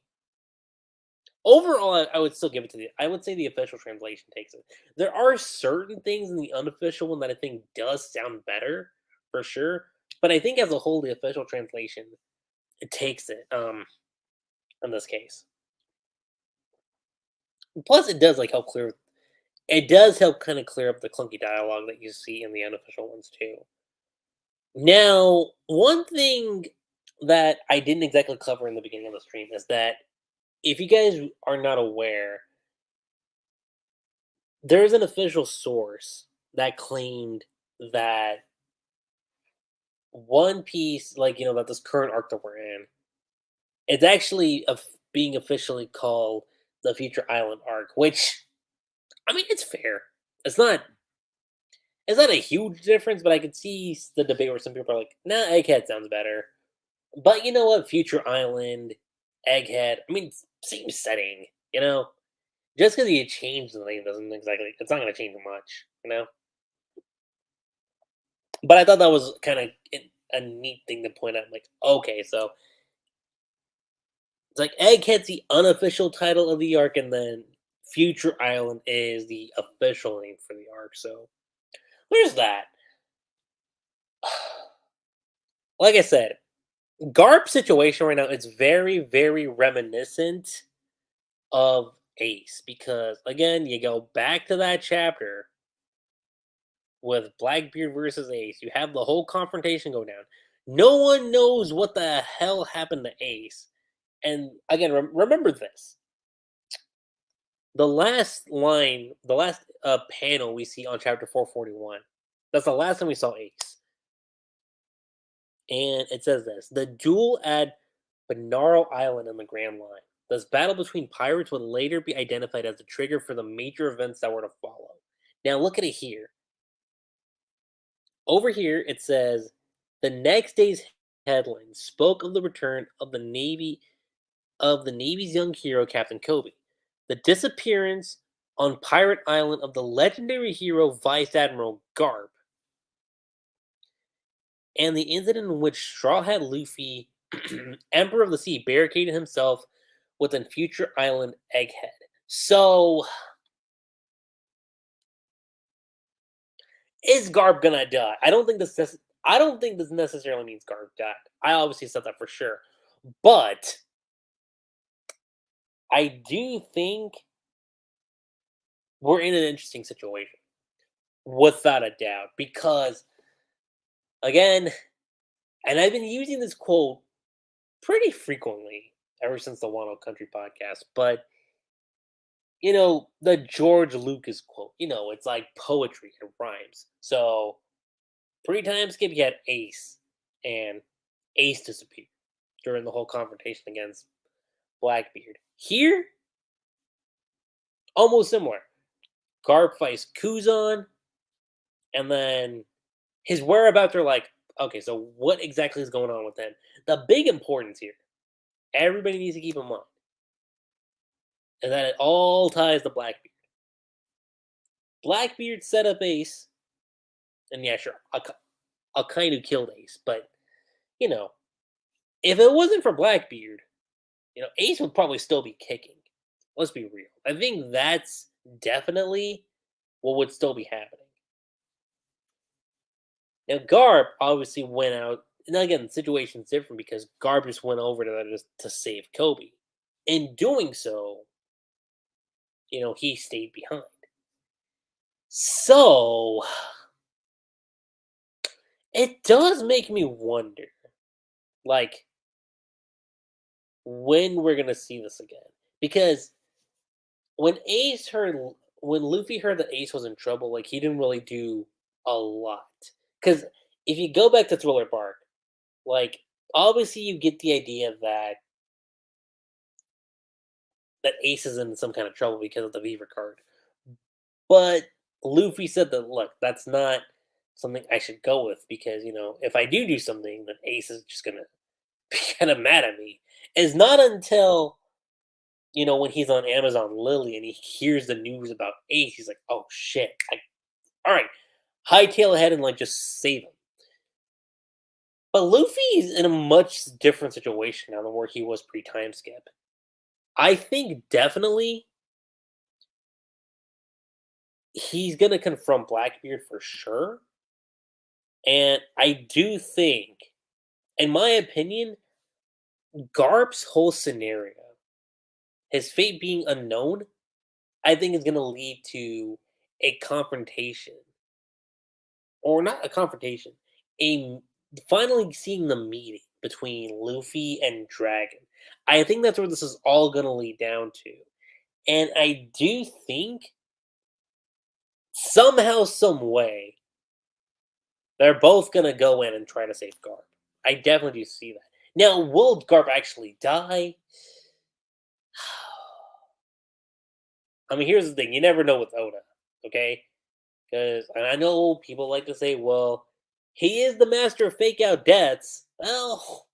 overall, I would still give it to I would say the official translation takes it. There are certain things in the unofficial one that I think does sound better, for sure, but I think as a whole, the official translation, it takes it, in this case. Plus, it does, like, help clear it does help kinda clear up the clunky dialogue that you see in the unofficial ones too. Now, one thing that I didn't exactly cover in the beginning of the stream is that if you guys are not aware, there's an official source that claimed that One Piece, like, that this current arc that we're in, it's actually being officially called the Future Island arc, which, I mean, it's fair. It's not it's not a huge difference, but I could see the debate where some people are like, nah, Egghead sounds better. But you know what? Future Island, Egghead, I mean, same setting, you know? Just because you change the name doesn't exactly, it's not going to change much, you know? But I thought that was kind of a neat thing to point out. Like, okay, so it's like Egghead's the unofficial title of the arc, and then Future Island is the official name for the arc. So there's that. Like I said, Garp's situation right now is very, very reminiscent of Ace because again, you go back to that chapter with Blackbeard versus Ace. You have the whole confrontation go down. No one knows what the hell happened to Ace. And again, remember this. The last line, the last panel we see on chapter 441, that's the last time we saw Ace. And it says this: the duel at Benaro Island in the Grand Line. This battle between pirates would later be identified as the trigger for the major events that were to follow. Now look at it here. Over here it says the next day's headline spoke of the return of the Navy's young hero, Captain Koby. The disappearance on Pirate Island of the legendary hero Vice Admiral Garp, and the incident in which Straw Hat Luffy, Emperor of the Sea, barricaded himself within Future Island Egghead. So, is Garp gonna die? I don't think this necessarily means Garp died. I obviously said that for sure, but I do think we're in an interesting situation, without a doubt, because again, and I've been using this quote pretty frequently ever since the Wano Country podcast, but the George Lucas quote, it's like poetry and rhymes. So, pre-time skip, you had Ace, and Ace disappeared during the whole confrontation against Blackbeard. Here, almost similar. Garp fights Kuzan, and then his whereabouts are like, okay, so what exactly is going on with him? The big importance here, everybody needs to keep in mind, is that it all ties to Blackbeard. Blackbeard set up Ace, and yeah, sure, Akainu killed Ace, but you know, if it wasn't for Blackbeard, Ace would probably still be kicking. Let's be real. I think that's definitely what would still be happening. Now, Garp obviously went out, and again, the situation's different because Garp just went over to that just to save Koby. In doing so, he stayed behind. So, it does make me wonder, like, when we're gonna see this again. Because when when Luffy heard that Ace was in trouble, like, he didn't really do a lot. Because if you go back to Thriller Bark, like, obviously you get the idea that that Ace is in some kind of trouble because of the Beaver card. But Luffy said that, look, that's not something I should go with because, if I do something, then Ace is just going to be kind of mad at me. It's not until, when he's on Amazon Lily and he hears the news about Ace, he's like, oh shit. All right, hightail ahead and like just save him. But Luffy's in a much different situation now than where he was pre time skip. I think definitely he's gonna confront Blackbeard for sure. And I do think, in my opinion, Garp's whole scenario, his fate being unknown, I think is gonna lead to a confrontation. Or not a confrontation, a finally seeing the meeting between Luffy and Dragon. I think that's where this is all gonna lead down to. And I do think somehow, some way, they're both gonna go in and try to save Garp. I definitely do see that. Now, will Garp actually die? I mean, here's the thing: you never know with Oda, okay? Because I know people like to say, "Well, he is the master of fake out deaths." Well,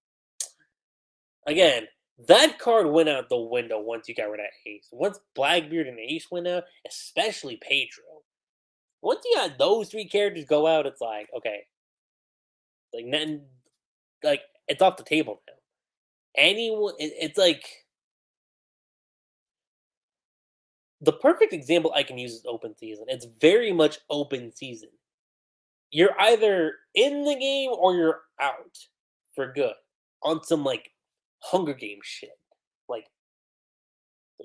again, that card went out the window once you got rid of Ace. Once Blackbeard and Ace went out, especially Pedro. Once you got those three characters go out, it's like okay, like then, like it's off the table now. Anyone, it's like the perfect example I can use is open season. It's very much open season. You're either in the game or you're out for good on some like Hunger Games shit. Like,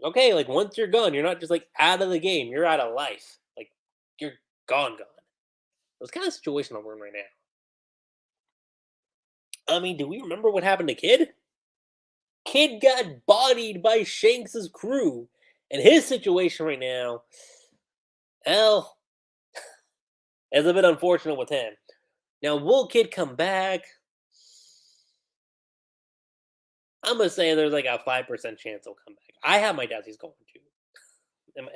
okay, like once you're gone, you're not just like out of the game. You're out of life. Like you're gone, gone. It's kind of situation I'm in right now. I mean, do we remember what happened to Kid? Kid got bodied by Shanks's crew, and his situation right now, hell, is a bit unfortunate with him. Now, will Kid come back? I'm gonna say there's like a 5% chance he'll come back. I have my doubts he's going to,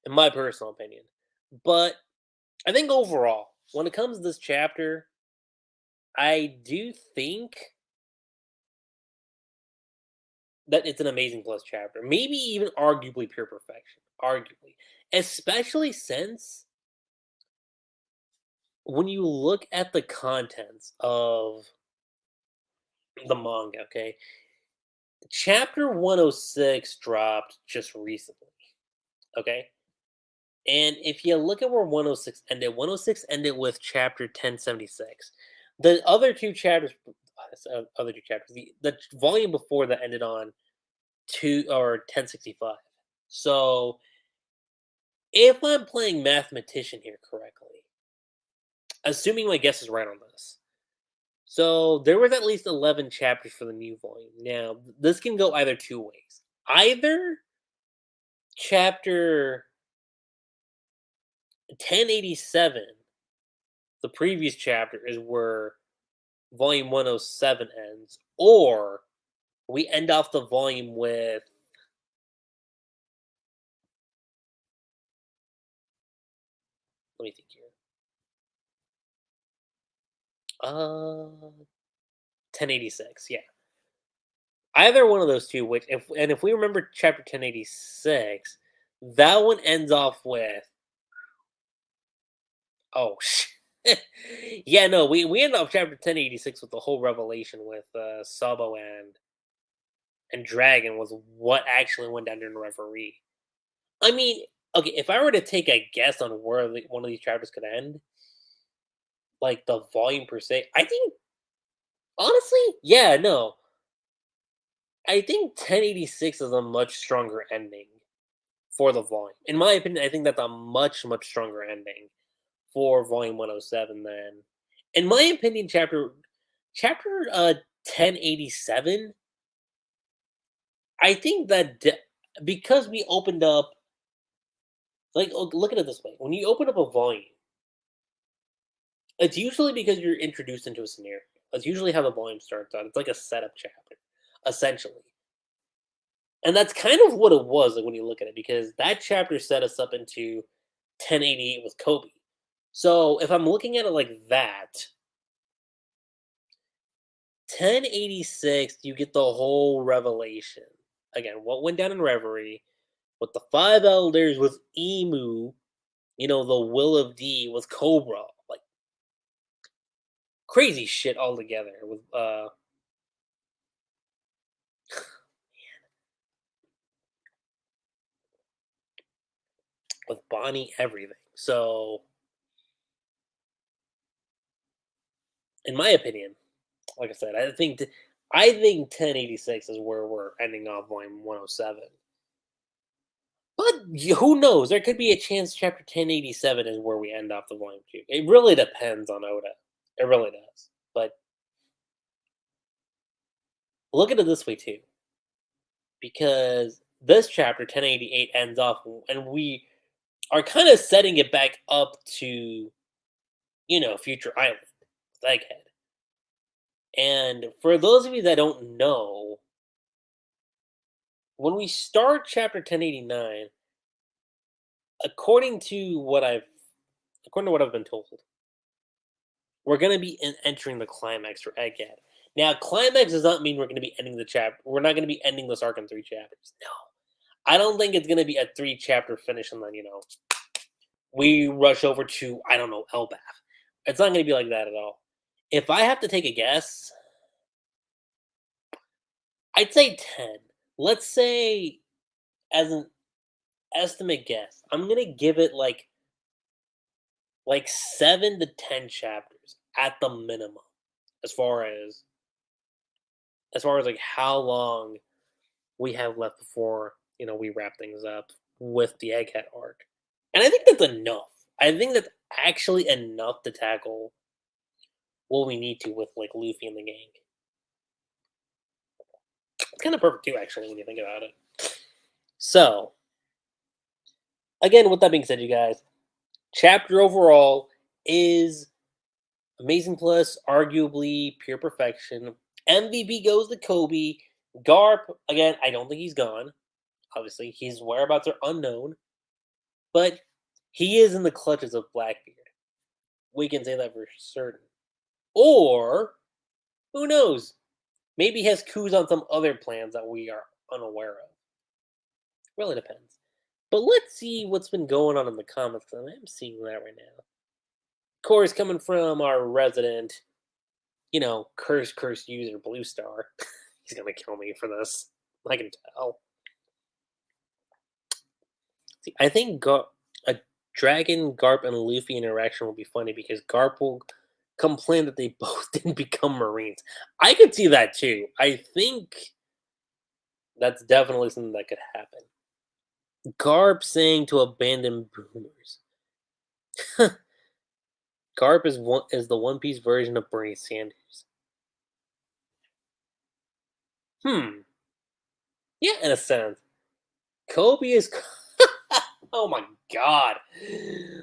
in my personal opinion. But I think overall, when it comes to this chapter, I do think that it's an amazing plus chapter. Maybe even arguably pure perfection. Arguably. Especially since when you look at the contents of the manga, okay? Chapter 106 dropped just recently, okay? And if you look at where 106 ended with chapter 1076. The other two chapters, the volume before that ended on 1065. So if I'm playing mathematician here correctly, assuming my guess is right on this, so there was at least 11 chapters for the new volume. Now, this can go either two ways. Either chapter 1087, the previous chapter, is where volume 107 ends, or we end off the volume with let me think here. 1086, yeah. Either one of those two, which if we remember chapter 1086, that one ends off with oh shit. Yeah, no, we end off chapter 1086 with the whole revelation with Sabo and Dragon was what actually went down during the referee. I mean, okay, if I were to take a guess on where one of these chapters could end, like the volume per se, I think honestly, yeah, no. I think 1086 is a much stronger ending for the volume. In my opinion, I think that's a much, much stronger ending for volume 107 than in my opinion, chapter 1087, I think that because we opened up like look at it this way. When you open up a volume, it's usually because you're introduced into a scenario. That's usually how the volume starts out. It's like a setup chapter, essentially. And that's kind of what it was, like, when you look at it, because that chapter set us up into 1088 with Koby. So if I'm looking at it like that, 1086, you get the whole revelation. Again, what went down in Reverie, with the five elders, with Emu, the will of D, with Cobra, like crazy shit all together with Bonnie, everything. So in my opinion, like I said, I think 1086 is where we're ending off volume 107. But who knows? There could be a chance chapter 1087 is where we end off the volume 2. It really depends on Oda. It really does. But look at it this way too. Because this chapter 1088 ends off, and we are kind of setting it back up to, Future Island, with Egghead. And for those of you that don't know, when we start chapter 1089, according to what I've been told, we're going to be entering the climax for Egghead. Now, climax does not mean we're going to be ending the chapter. We're not going to be ending this arc in 3 chapters. No, I don't think it's going to be a 3-chapter finish and then we rush over to, I don't know, Elbath. It's not going to be like that at all. If I have to take a guess, I'd say 10. Let's say, as an estimate guess, I'm going to give it like 7 to 10 chapters at the minimum, as far as like how long we have left before we wrap things up with the Egghead arc. And I think that's enough. I think that's actually enough to tackle what we need to with like Luffy and the gang. It's kind of perfect too, actually, when you think about it. So, again, with that being said, you guys, chapter overall is Amazing Plus, arguably pure perfection. MVP goes to Koby. Garp, again, I don't think he's gone. Obviously, his whereabouts are unknown. But he is in the clutches of Blackbeard. We can say that for certain. Or, who knows? Maybe he has coups on some other plans that we are unaware of. Really depends. But let's see what's been going on in the comments. I'm seeing that right now. Of course, coming from our resident, curse user, Blue Star. He's gonna kill me for this. I can tell. See, I think a Dragon, Garp, and Luffy interaction will be funny because Garp will complain that they both didn't become Marines. I could see that too. I think that's definitely something that could happen. Garp saying to abandon boomers. Garp is the One Piece version of Bernie Sanders. Yeah, in a sense. Koby is. Oh my god.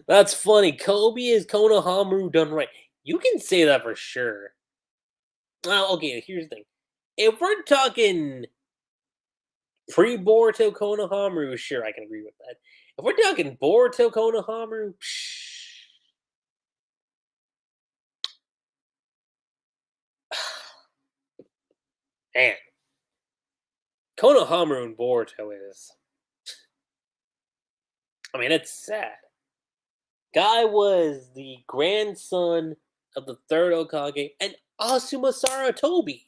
That's funny. Koby is Konohamaru done right. You can say that for sure. Well, okay, here's the thing. If we're talking pre-Boruto Konohamaru, sure, I can agree with that. If we're talking Boruto Konohamaru, man. Konohamaru and Boruto is... I mean, it's sad. Guy was the grandson of the third Hokage and Asuma Saratobi.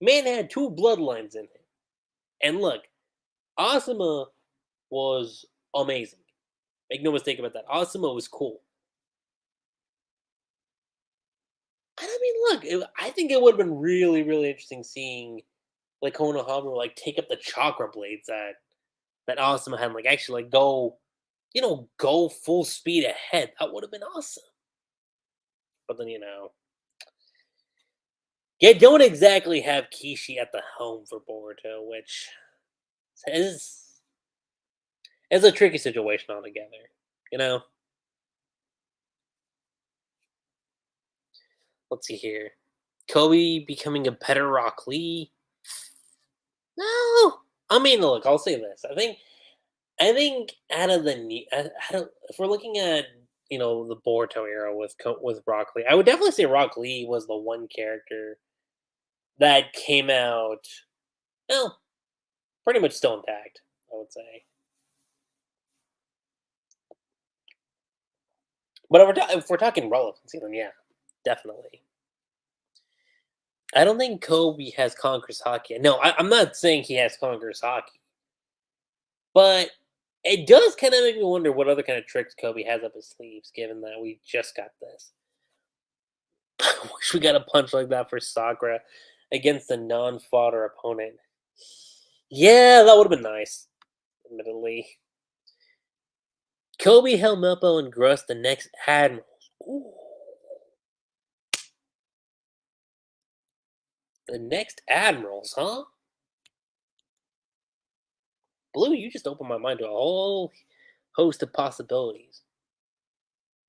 Man had 2 bloodlines in him. And look, Asuma was amazing. Make no mistake about that. Asuma was cool. And I mean, look, I think it would have been really, really interesting seeing like Konohamaru like take up the chakra blades that Asuma had, like actually like go full speed ahead. That would have been awesome. But then you don't exactly have Kishi at the helm for Boruto, which is a tricky situation altogether. Let's see here. Koby becoming a better Rock Lee. No, I mean, look, I'll say this. I think out of the if we're looking at the Boruto era with Rock Lee, I would definitely say Rock Lee was the one character that came out well pretty much still intact. I would say, but if we're talking relevancy, then yeah, definitely. I don't think Kobe has Conqueror's Haki. No, I'm not saying he has Conqueror's Haki, but it does kind of make me wonder what other kind of tricks Kobe has up his sleeves, given that we just got this. I wish we got a punch like that for Sakura against a non-fodder opponent. Yeah, that would have been nice, admittedly. Kobe, Helmeppo, and Gruss, the next Admirals. Ooh, the next Admirals, huh? Blue, you just opened my mind to a whole host of possibilities,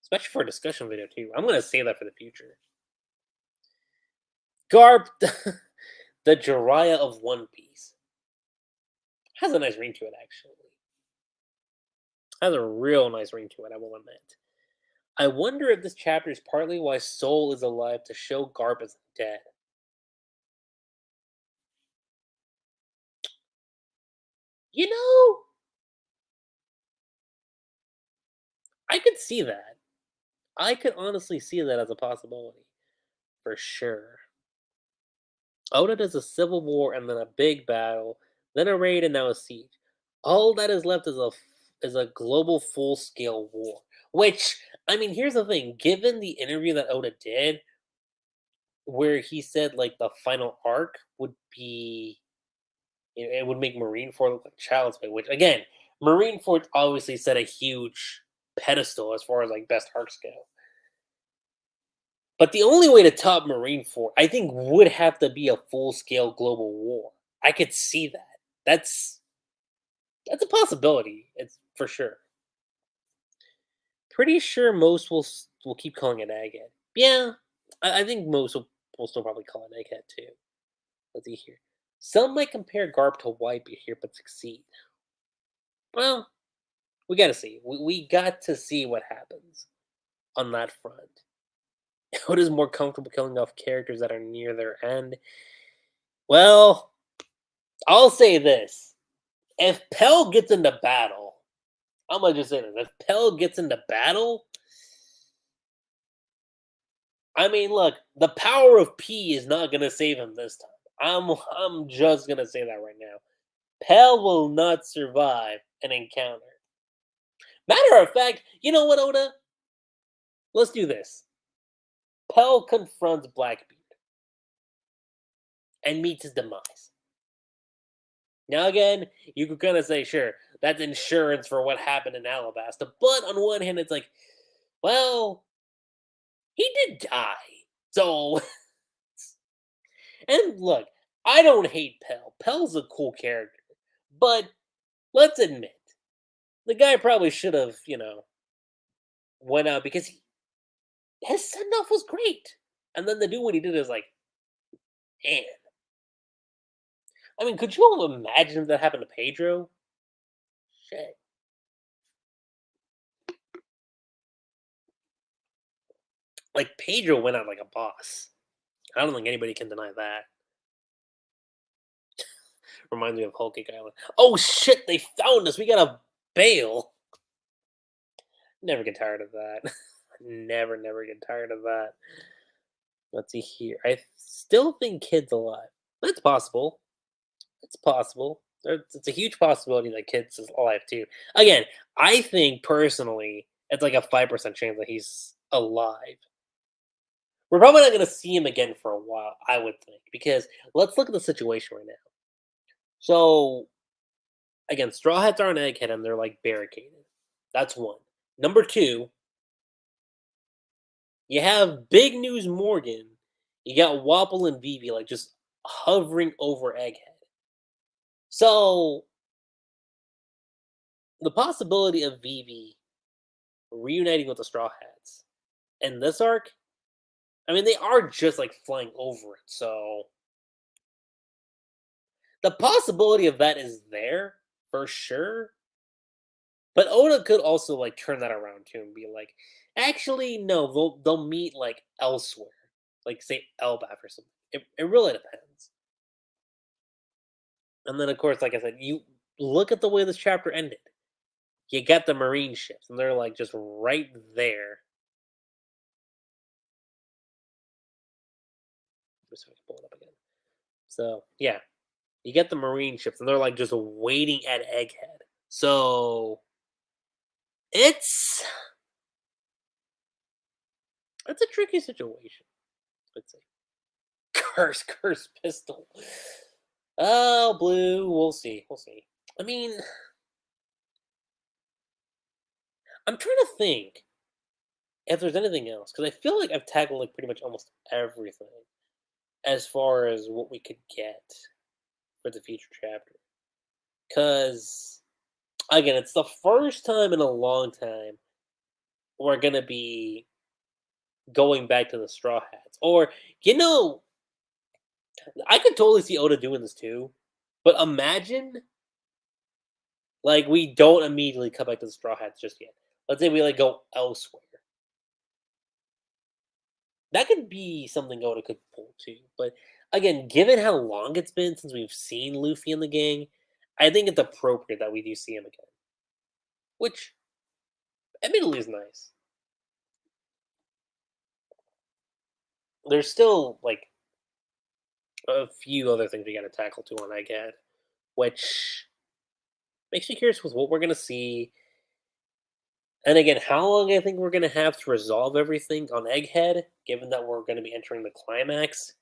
especially for a discussion video, too. I'm going to save that for the future. Garp, the Jiraiya of One Piece. Has a nice ring to it, actually. Has a real nice ring to it, I will admit. I wonder if this chapter is partly why Soul is alive to show Garp is dead. You know, I could see that. I could honestly see that as a possibility. For sure. Oda does a civil war and then a big battle, then a raid and now a siege. All that is left is a global full scale war. Which, I mean, here's the thing. Given the interview that Oda did, where he said like the final arc would be it would make Marineford look like child's play, which again, Marineford obviously set a huge pedestal as far as like best arcs go. But the only way to top Marineford, I think, would have to be a full scale global war. I could see that. That's that's a possibility. It's for sure. Pretty sure most will keep calling it Egghead. Yeah, I think most will still probably call it Egghead too. Let's see here. Some might compare Garp to Whitebeard here, but succeed. Well, we gotta see. We got to see what happens on that front. Oda's more comfortable killing off characters that are near their end. Well, I'll say this. If Pell gets into battle, I'm gonna just say this. If Pell gets into battle, I mean, look, the power of P is not gonna save him this time. I'm just gonna say that right now. Pell will not survive an encounter. Matter of fact, you know what, Oda? Let's do this. Pell confronts Blackbeard and meets his demise. Now, again, you could kind of say, sure, that's insurance for what happened in Alabasta. But on one hand, it's like, well, he did die. So, and look, I don't hate Pell. Pell's a cool character. But let's admit, the guy probably should have, went out because his send off was great. And then the dude, what he did is like, man. I mean, could you imagine if that happened to Pedro? Shit. Like, Pedro went out like a boss. I don't think anybody can deny that. Reminds me of Whole Cake Island. Oh shit, they found us. We gotta bail. Never get tired of that. Never get tired of that. Let's see here. I still think Kid's alive. That's possible. It's possible. It's a huge possibility that Kid's is alive too. Again, I think personally, it's like a 5% chance that he's alive. We're probably not going to see him again for a while, I would think, because let's look at the situation right now. So, again, Straw Hats are an Egghead and they're like barricaded. That's one. Number two, you have Big News Morgan. You got Wapple and Vivi like just hovering over Egghead. So, the possibility of Vivi reuniting with the Straw Hats in this arc, I mean, they are just like flying over it. So, The possibility of that is there for sure, but Oda could also like turn that around too and be like, actually, no, they'll meet like elsewhere, like say Elbaf or something. It really depends. And then of course, like I said, you look at the way this chapter ended. You got the marine ships, and they're like just right there. Just so I can pull it up again. So yeah, you get the marine ships, and they're like just waiting at Egghead. So it's it's a tricky situation. Let's say curse pistol. Oh, blue. We'll see. We'll see. I mean, I'm trying to think if there's anything else because I feel like I've tackled like pretty much almost everything as far as what we could get for the future chapter. Because again, it's the first time in a long time we're gonna be going back to the Straw Hats. Or I could totally see Oda doing this too. But imagine like we don't immediately come back to the Straw Hats just yet. Let's say we like go elsewhere. That could be something Oda could pull too. But again, given how long it's been since we've seen Luffy and the gang, I think it's appropriate that we do see him again. Which admittedly is nice. There's still like a few other things we got to tackle too on Egghead, which makes me curious with what we're gonna see. And again, how long I think we're gonna have to resolve everything on Egghead, given that we're gonna be entering the climax.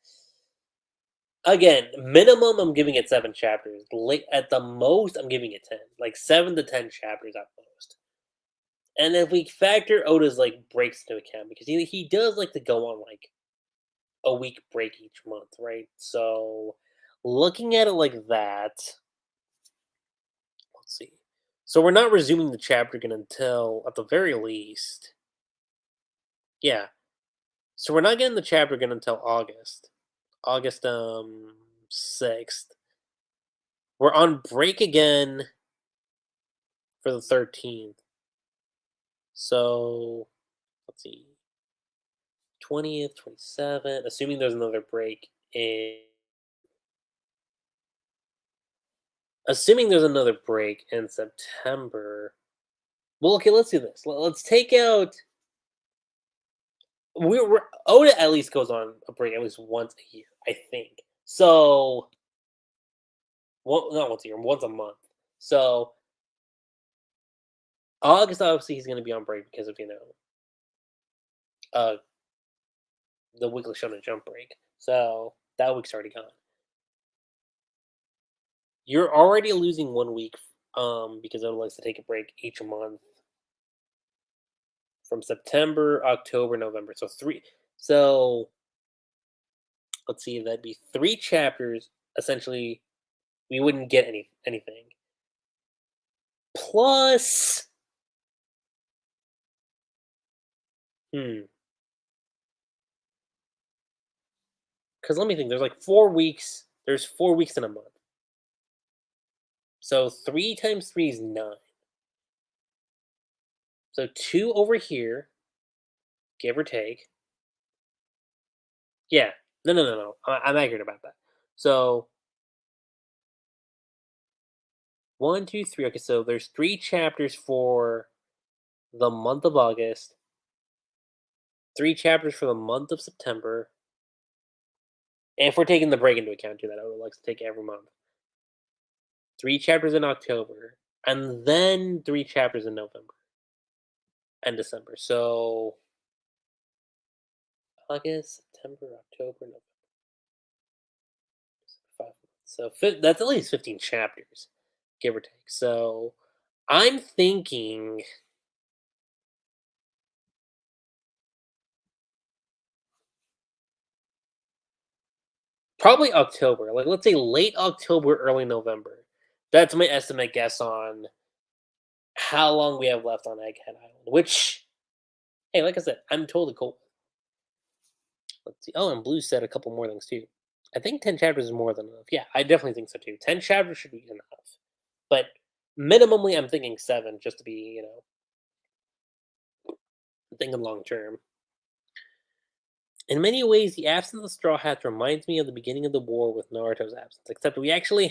Again, minimum I'm giving it 7 chapters. Late at the most, I'm giving it 10. Like 7 to 10 chapters at most. And if we factor Oda's like breaks into account, because he does like to go on like a week break each month, right? So looking at it like that, let's see. So we're not resuming the chapter again until at the very least. Yeah. So we're not getting the chapter again until August. August 6th. We're on break again for the 13th. So let's see. 20th, 27th, assuming there's another break in September. Well, okay, let's do this. Let's take out we're Oda at least goes on a break at least once a year, I think. So not once a year, once a month. So August obviously he's gonna be on break because of uh the weekly Shonen Jump break. So that week's already gone. You're already losing 1 week because Oda likes to take a break each month from September, October, November. So three. So let's see, that'd be 3 chapters. Essentially, we wouldn't get anything. Plus, hmm, because let me think. There's like 4 weeks. There's 4 weeks in a month. So 3 times 3 is 9. So 2 over here, give or take. Yeah. No. I'm accurate about that. So 1, 2, 3. Okay, so there's 3 chapters for the month of August, 3 chapters for the month of September, and if we're taking the break into account too, that I would like to take every month. 3 chapters in October, and then 3 chapters in November and December. So August, September, October, November, 5 months. So that's at least 15 chapters, give or take. So I'm thinking probably October. Like let's say late October, early November. That's my estimate guess on how long we have left on Egghead Island. Which, hey, like I said, I'm totally cool. Let's see. Oh, and Blue said a couple more things too. I think 10 chapters is more than enough. Yeah, I definitely think so too. 10 chapters should be enough. But minimally, I'm thinking 7 just to be, thinking long term. In many ways, the absence of Straw Hats reminds me of the beginning of the war with Naruto's absence, except we actually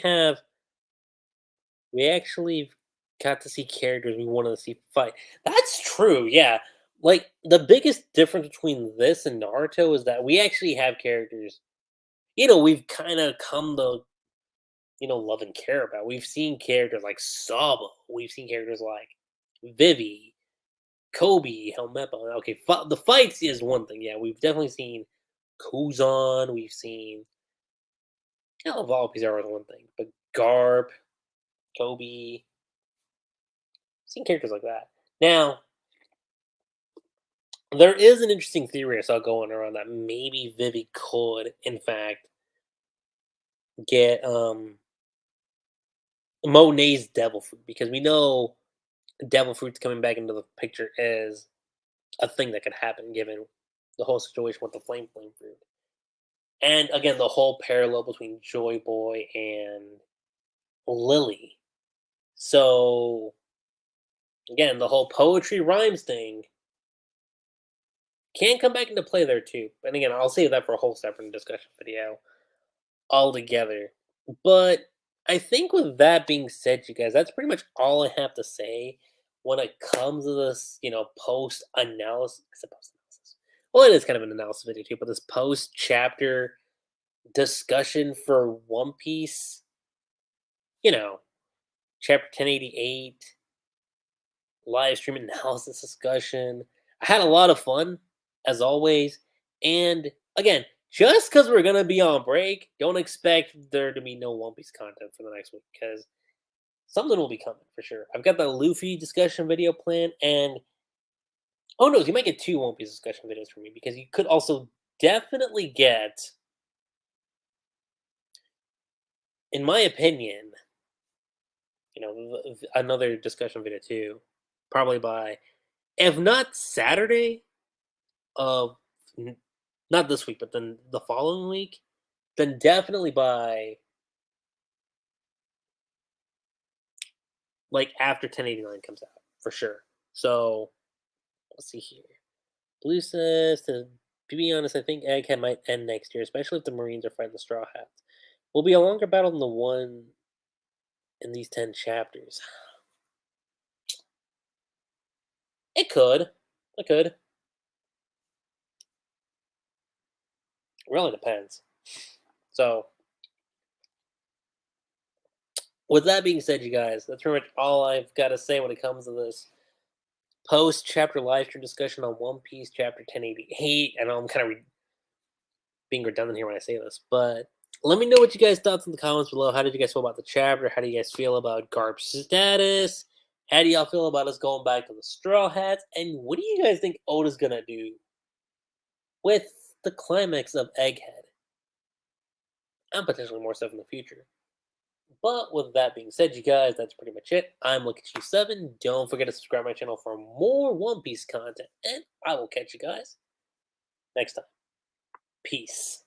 got to see characters we wanted to see fight. That's true, yeah. Like the biggest difference between this and Naruto is that we actually have characters, we've kind of come to, love and care about. We've seen characters like Sabo, we've seen characters like Vivi, Koby, Helmeppo. Okay, the fights is one thing. Yeah, we've definitely seen Kuzan. We've seen Evolve Pizarro is one thing, but Garp, Koby, seen characters like that. Now, there is an interesting theory I saw going around that maybe Vivi could, in fact, get Monet's devil fruit because we know devil fruit's coming back into the picture as a thing that could happen given the whole situation with the flame fruit. And again, the whole parallel between Joy Boy and Lily. So again, the whole poetry rhymes thing can come back into play there too. And again, I'll save that for a whole separate discussion video altogether. But I think with that being said, you guys, that's pretty much all I have to say when it comes to this, post analysis. Post analysis. Well, it is kind of an analysis video too, but this post chapter discussion for One Piece, you know, chapter 1088, live stream analysis discussion. I had a lot of fun, as always. And again, just because we're going to be on break, don't expect there to be no One Piece content for the next week because something will be coming for sure. I've got the Luffy discussion video planned, and oh no, you might get 2 One Piece discussion videos from me because you could also definitely get, in my opinion, another discussion video too, probably by, if not Saturday of, not this week, but then the following week, then definitely by like after 1089 comes out for sure. So let's see here. Blue says to be honest, I think Egghead might end next year, especially if the Marines are fighting the Straw Hats. Will be a longer battle than the one in these 10 chapters. It could. It could. Really depends. So, with that being said, you guys, that's pretty much all I've got to say when it comes to this post chapter live stream discussion on One Piece chapter 1088. I know I'm kind of being redundant here when I say this, but let me know what you guys thoughts in the comments below. How did you guys feel about the chapter? How do you guys feel about GARP's status? How do y'all feel about us going back to the Straw Hats? And what do you guys think Oda's gonna do with the climax of Egghead? And potentially more stuff in the future. But with that being said, you guys, that's pretty much it. I'm Lucky7. Don't forget to subscribe to my channel for more One Piece content. And I will catch you guys next time. Peace.